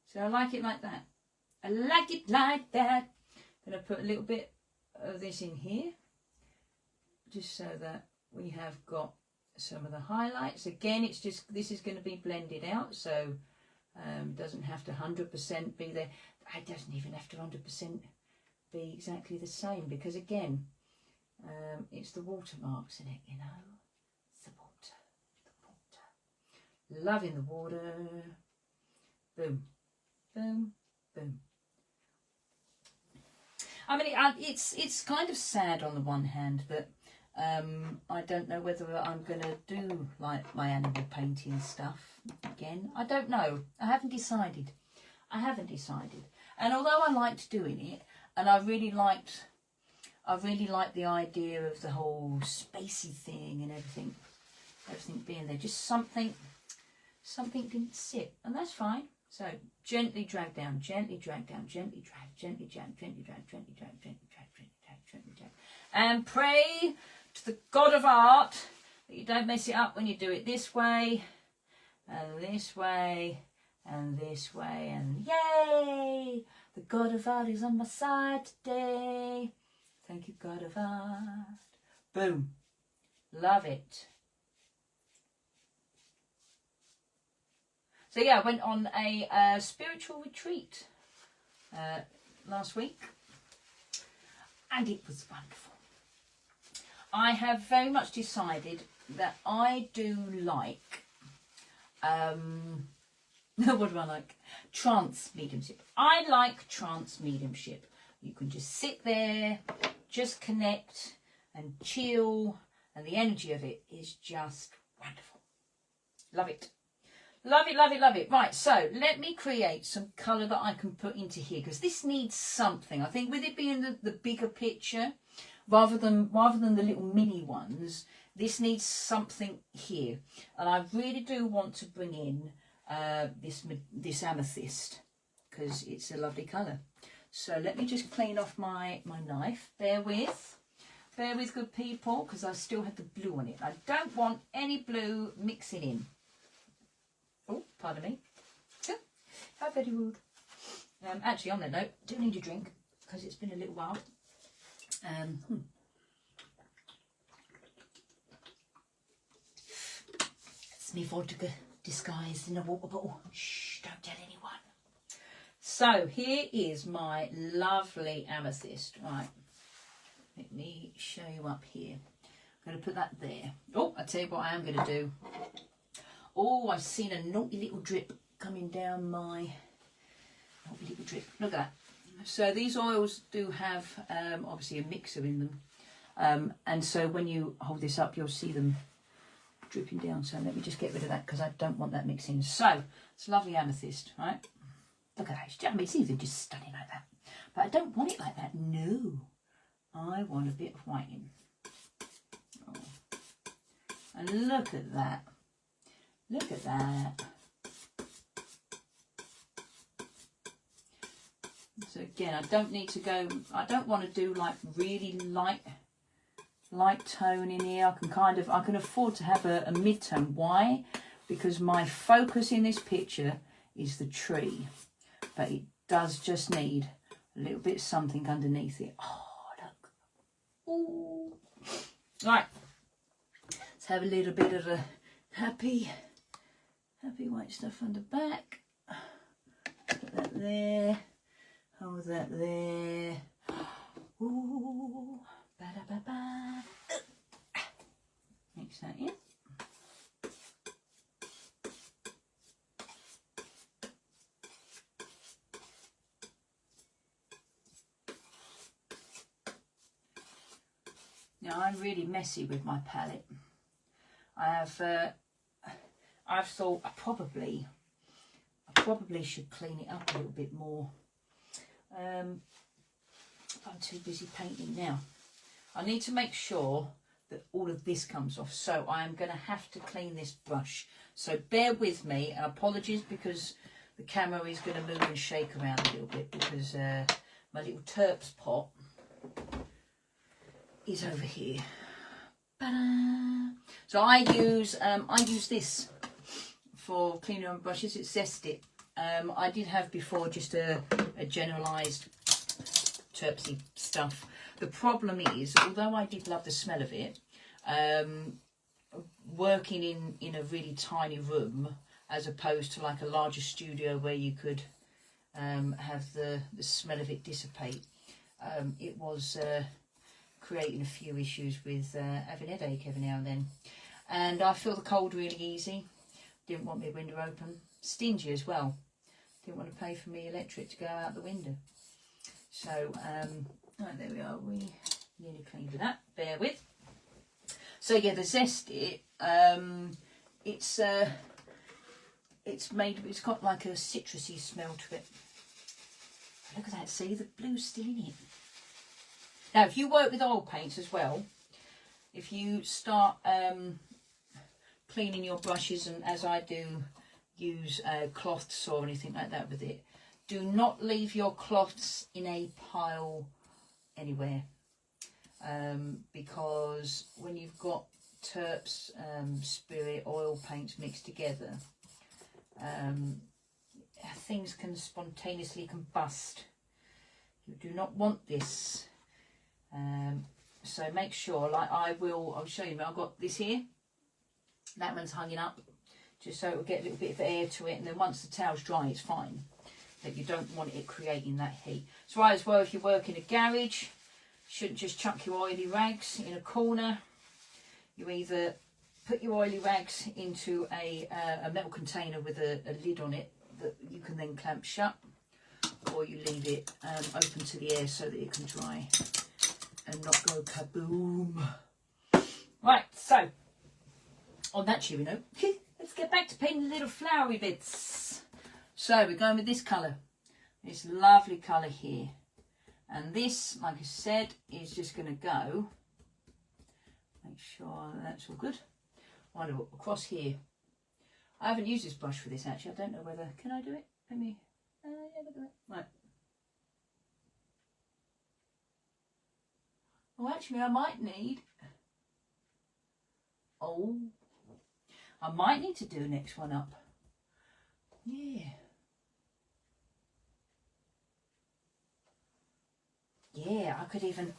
So I like it like that. I like it like that. I'm going to put a little bit of this in here, just so that we have got some of the highlights. Again, it's just, this is going to be blended out, so doesn't have to 100% be there. It doesn't even have to 100% be exactly the same, because again, it's the watermarks in it, you know. It's the water. Loving the water. Boom, boom, boom. I mean, it's kind of sad on the one hand that I don't know whether I'm going to do like my animal painting stuff again. I don't know. I haven't decided. And although I liked doing it, and I really liked the idea of the whole spacey thing and everything being there, just something didn't sit, and that's fine. So gently drag down, gently drag down, gently drag, gently drag, gently drag, gently drag, gently drag, gently drag, gently drag, and pray to the God of art that you don't mess it up when you do it this way, and this way, and this way, and yay! The God of art is on my side today. Thank you, God of art. Boom. Love it. So yeah, I went on a spiritual retreat last week, and it was wonderful. I have very much decided that I do like, what do I like? Trance mediumship. I like trance mediumship. You can just sit there, just connect and chill, and the energy of it is just wonderful. Love it. Love it, love it, love it. Right, so let me create some colour that I can put into here, because this needs something. I think with it being the bigger picture, rather than the little mini ones, this needs something here. And I really do want to bring in this amethyst, because it's a lovely colour. So let me just clean off my knife. Bear with. Bear with, good people, because I still have the blue on it. I don't want any blue mixing in. Oh, pardon me. How very rude. Actually, on that note, do need a drink because it's been a little while. It's me vodka disguised in a water bottle. Shh, don't tell anyone. So here is my lovely amethyst. Right, let me show you up here. I'm going to put that there. Oh, I'll tell you what I am going to do. Oh, I've seen a naughty little drip coming down my naughty little drip. Look at that. So these oils do have obviously a mixer in them. And so when you hold this up, you'll see them dripping down. So let me just get rid of that because I don't want that mixing. So it's a lovely amethyst, right? Look at that. I mean, it's even just stunning like that. But I don't want it like that. No. I want a bit of whiting. Oh. And look at that. Look at that. So again, I don't need to go, I don't want to do like really light tone in here. I can afford to have a mid-tone. Why? Because my focus in this picture is the tree. But it does just need a little bit of something underneath it. Oh, look. Ooh. Right. Let's have a little bit of a happy white stuff on the back. Put that there. Hold that there. Ooh. Ba-da-ba-ba. Mix that in. Now I'm really messy with my palette. I've thought I probably should clean it up a little bit more. I'm too busy painting now. I need to make sure that all of this comes off, so I am going to have to clean this brush. So bear with me, and apologies because the camera is going to move and shake around a little bit because my little terps pot is over here. Ta-da! So I use this for cleaning on brushes. It's Zest It. I did have before just a generalised terpsy stuff. The problem is, although I did love the smell of it, working in a really tiny room as opposed to like a larger studio where you could have the smell of it dissipate, it was creating a few issues with having a headache every now and then. And I feel the cold really easy. Didn't want my window open. Stingy as well. Didn't want to pay for me electric to go out the window. So, right, there we are. We nearly cleaned with that. Bear with. So yeah, the Zest It, it's got like a citrusy smell to it. Look at that. See, the blue's still in it. Now, if you work with oil paints as well, if you start cleaning your brushes, and as I do, use cloths or anything like that with it, do not leave your cloths in a pile anywhere, because when you've got terps, spirit, oil paints mixed together, things can spontaneously combust. You do not want this. So make sure, like I'll show you, I've got this here, that one's hanging up, just so it will get a little bit of air to it, and then once the towel's dry, it's fine. That you don't want it creating that heat. So as well, if you work in a garage, you shouldn't just chuck your oily rags in a corner. You either put your oily rags into a metal container with a lid on it that you can then clamp shut, or you leave it open to the air so that it can dry and not go kaboom. Right, so on that cheery note, let's get back to painting the little flowery bits. So we're going with this colour, this lovely colour here, and this, like I said, is just going to go, make sure that's all good, wind up across here. I haven't used this brush for this actually, I don't know whether, can I do it? Let me, yeah, look at it, right. Oh, actually, I might need... Oh, I might need to do the next one up. Yeah. Yeah, I could even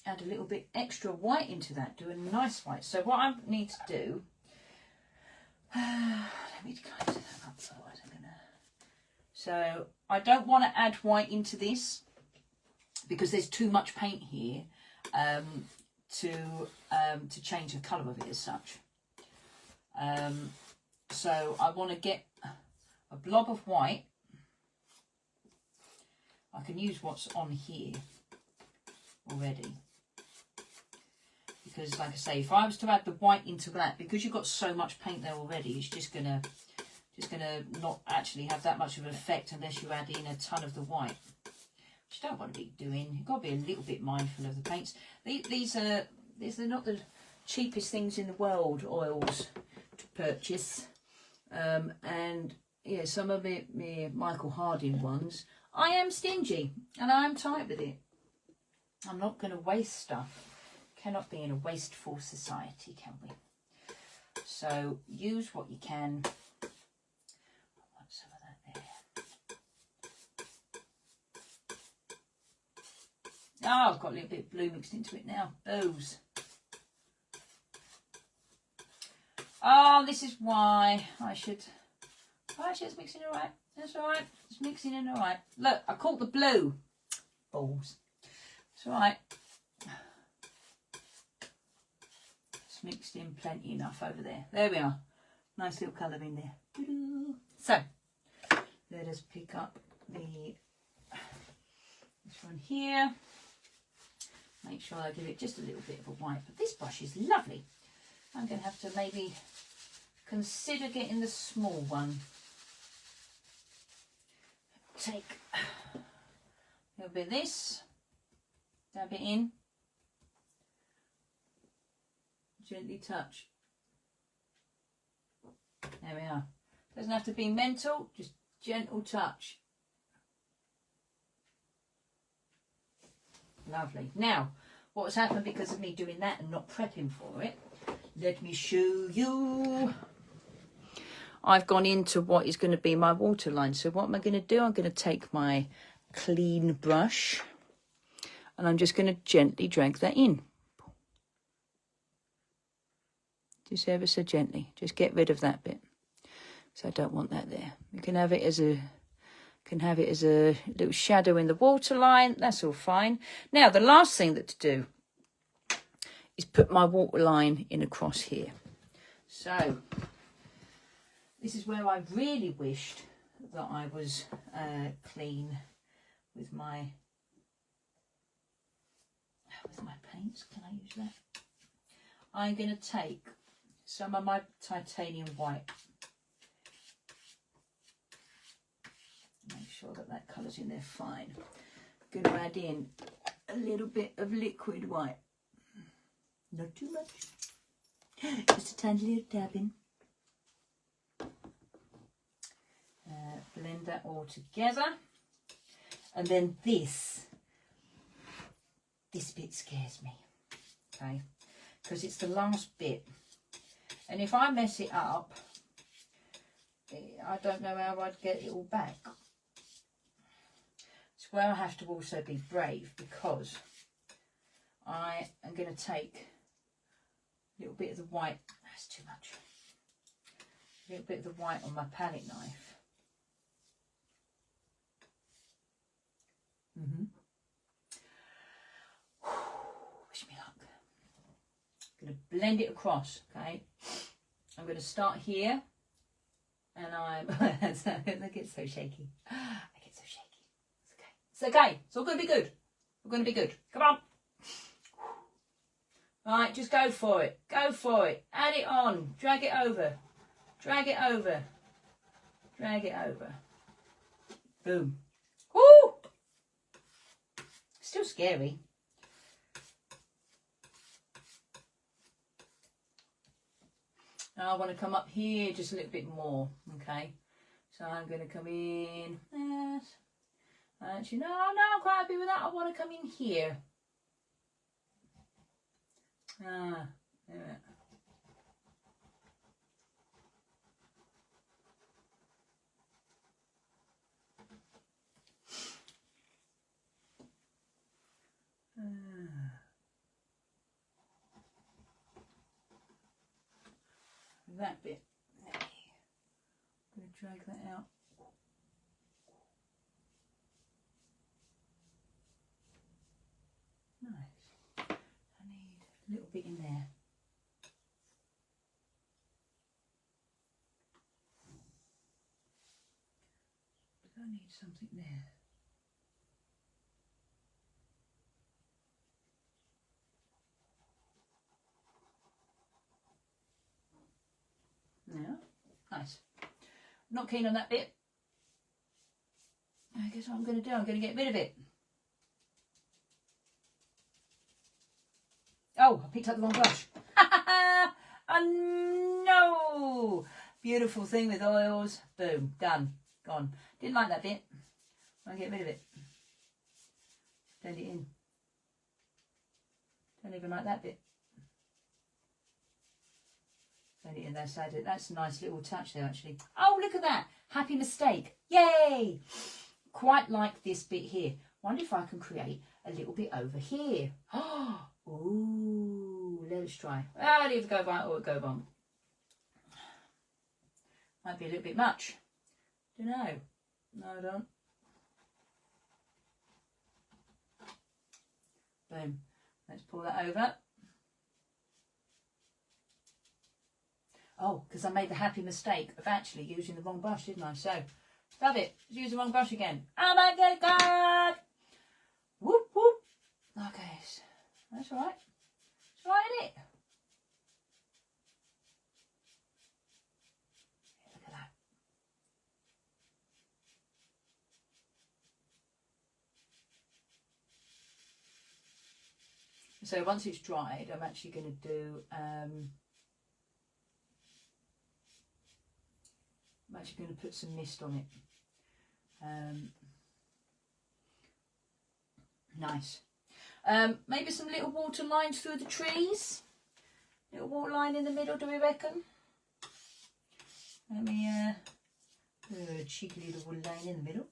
add a little bit extra white into that, do a nice white. So what I need to do, let me kind of do that up, otherwise I'm gonna... So I don't want to add white into this because there's too much paint here to change the colour of it as such. So I want to get a blob of white. I can use what's on here already, because like I say, if I was to add the white into that, because you've got so much paint there already, it's just gonna not actually have that much of an effect unless you add in a ton of the white, which you don't want to be doing. You've got to be a little bit mindful of the paints. These are not the cheapest things in the world, oils to purchase, and yeah, some of it, Michael Harding ones, I am stingy and I am tight with it. I'm not going to waste stuff. Cannot be in a wasteful society, can we? So use what you can. I want some of that there. Oh, I've got a little bit of blue mixed into it now. Booze. Oh, this is why I should... Oh, actually, it's mixing all right. That's all right. It's mixing in all right. Look, I caught the blue. Balls. It's all right. It's mixed in plenty enough over there. There we are. Nice little colour in there. So, let us pick up this one here. Make sure I give it just a little bit of a white. But this brush is lovely. I'm going to have to maybe consider getting the small one. Take a little bit of this, dab it in, gently touch. There we are. Doesn't have to be mental, just gentle touch. Lovely. Now, what has happened because of me doing that and not prepping for it, let me show you. I've gone into what is going to be my waterline. So what am I going to do? I'm going to take my clean brush and I'm just going to gently drag that in. Just ever so gently. Just get rid of that bit. So I don't want that there. You can have it as a little shadow in the waterline. That's all fine. Now the last thing that to do is put my waterline in across here. So this is where I really wished that I was clean with my paints. Can I use that? I'm going to take some of my titanium white. Make sure that that colour's in there fine. I'm going to add in a little bit of liquid white. Not too much. Just a tiny little dab in. Blend that all together, and then this bit scares me, okay, because it's the last bit, and if I mess it up, I don't know how I'd get it all back. It's where I have to also be brave, because I am going to take a little bit of the white. That's too much. A little bit of the white on my palette knife. Wish me luck. I'm going to blend it across, okay? I'm going to start here, and I'm... I get so shaky. I get so shaky. It's okay. It's okay. It's all going to be good. We're going to be good. Come on. All right, just go for it. Go for it. Add it on. Drag it over. Drag it over. Drag it over. Boom. Woo! Still scary. Now I want to come up here just a little bit more, okay? So I'm going to come in, Actually, no, I'm quite happy with that. I want to come in here. Yeah. That bit. I'm going to drag that out. Nice. I need a little bit in there. I need something there. Now, nice. Not keen on that bit. I guess what I'm going to do, I'm going to get rid of it. Oh, I picked up the wrong brush. Oh no! Beautiful thing with oils. Boom, done, gone. Didn't like that bit. I'll get rid of it. Blend it in. Don't even like that bit. Blend it in there, so that's a nice little touch there actually. Oh, look at that. Happy mistake. Yay! Quite like this bit here. Wonder if I can create a little bit over here. Ooh, let's try. I'll either go by or go bump. Might be a little bit much. Don't know. No, I don't. Boom. Let's pull that over. Oh, because I made the happy mistake of actually using the wrong brush, didn't I? So, love it. Let's use the wrong brush again. Oh my God! Whoop, whoop. Okay, that's all right. It's all right, isn't it? Look at that. So once it's dried, I'm actually going to do, I'm actually going to put some mist on it. Nice. Maybe some little water lines through the trees. Little water line in the middle, do we reckon? Let me put a cheeky little water line in the middle.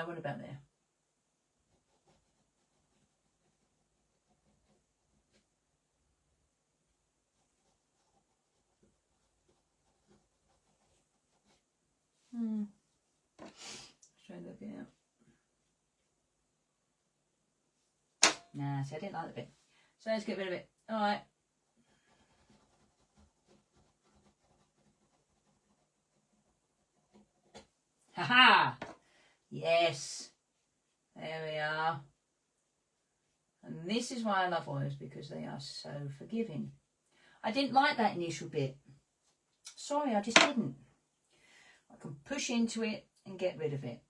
What about there? Let's try that bit out. Nah, see, I didn't like the bit. So let's get rid of it. Alright. Ha-ha! Yes. There we are. And this is why I love oils, because they are so forgiving. I didn't like that initial bit. Sorry, I just didn't. I can push into it and get rid of it.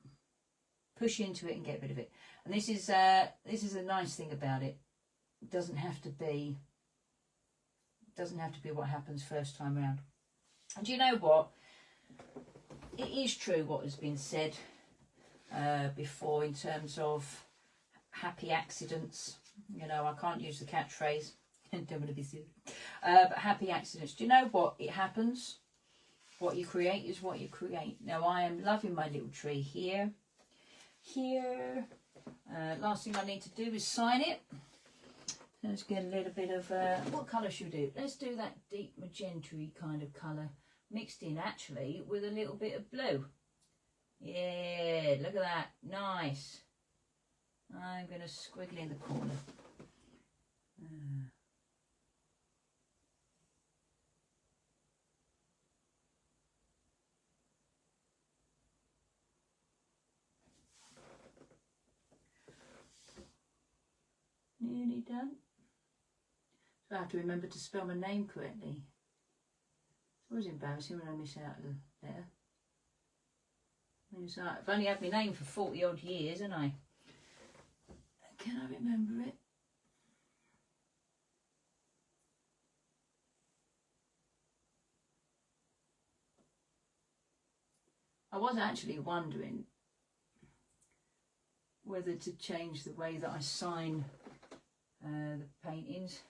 Push into it and get rid of it. And this is a nice thing about it. It doesn't have to be what happens first time round. And do you know what? It is true what has been said before in terms of happy accidents. You know, I can't use the catchphrase. Don't want to be silly. But happy accidents. Do you know what? It happens. What you create is what you create. Now, I am loving my little tree here. Here. Last thing I need to do is sign it. Let's get a little bit of, what colour should we do? Let's do that deep magenta-y kind of colour. Mixed in, actually, with a little bit of blue. Yeah, look at that. Nice. I'm going to squiggle in the corner. Nearly done. So I have to remember to spell my name correctly. It's always embarrassing when I miss out a letter. It's like, I've only had my name for 40 odd years, haven't I? Can I remember it? I was actually wondering whether to change the way that I sign the paintings.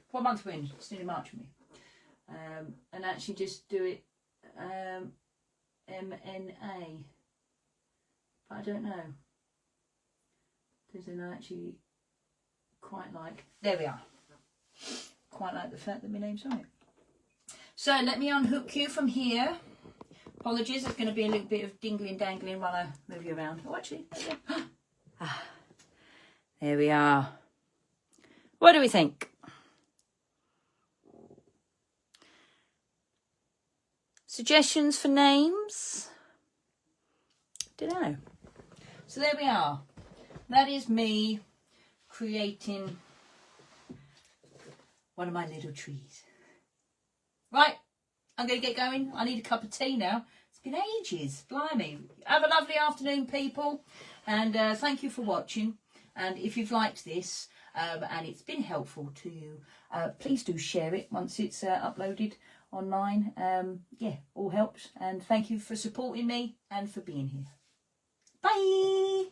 What month we're in? It's nearly March for me. And actually just do it MNA. But I don't know. Because then I actually quite like... There we are. Quite like the fact that my name's on it. So let me unhook you from here. Apologies, there's going to be a little bit of dingling dangling while I move you around. Oh, actually, there we go. There we are. What do we think? Suggestions for names? Don't know. So there we are. That is me creating one of my little trees. Right, I'm going to get going. I need a cup of tea now. It's been ages. Blimey. Have a lovely afternoon, people. And thank you for watching. And if you've liked this and it's been helpful to you, please do share it once it's uploaded online. Yeah, all helps. And thank you for supporting me and for being here. Bye.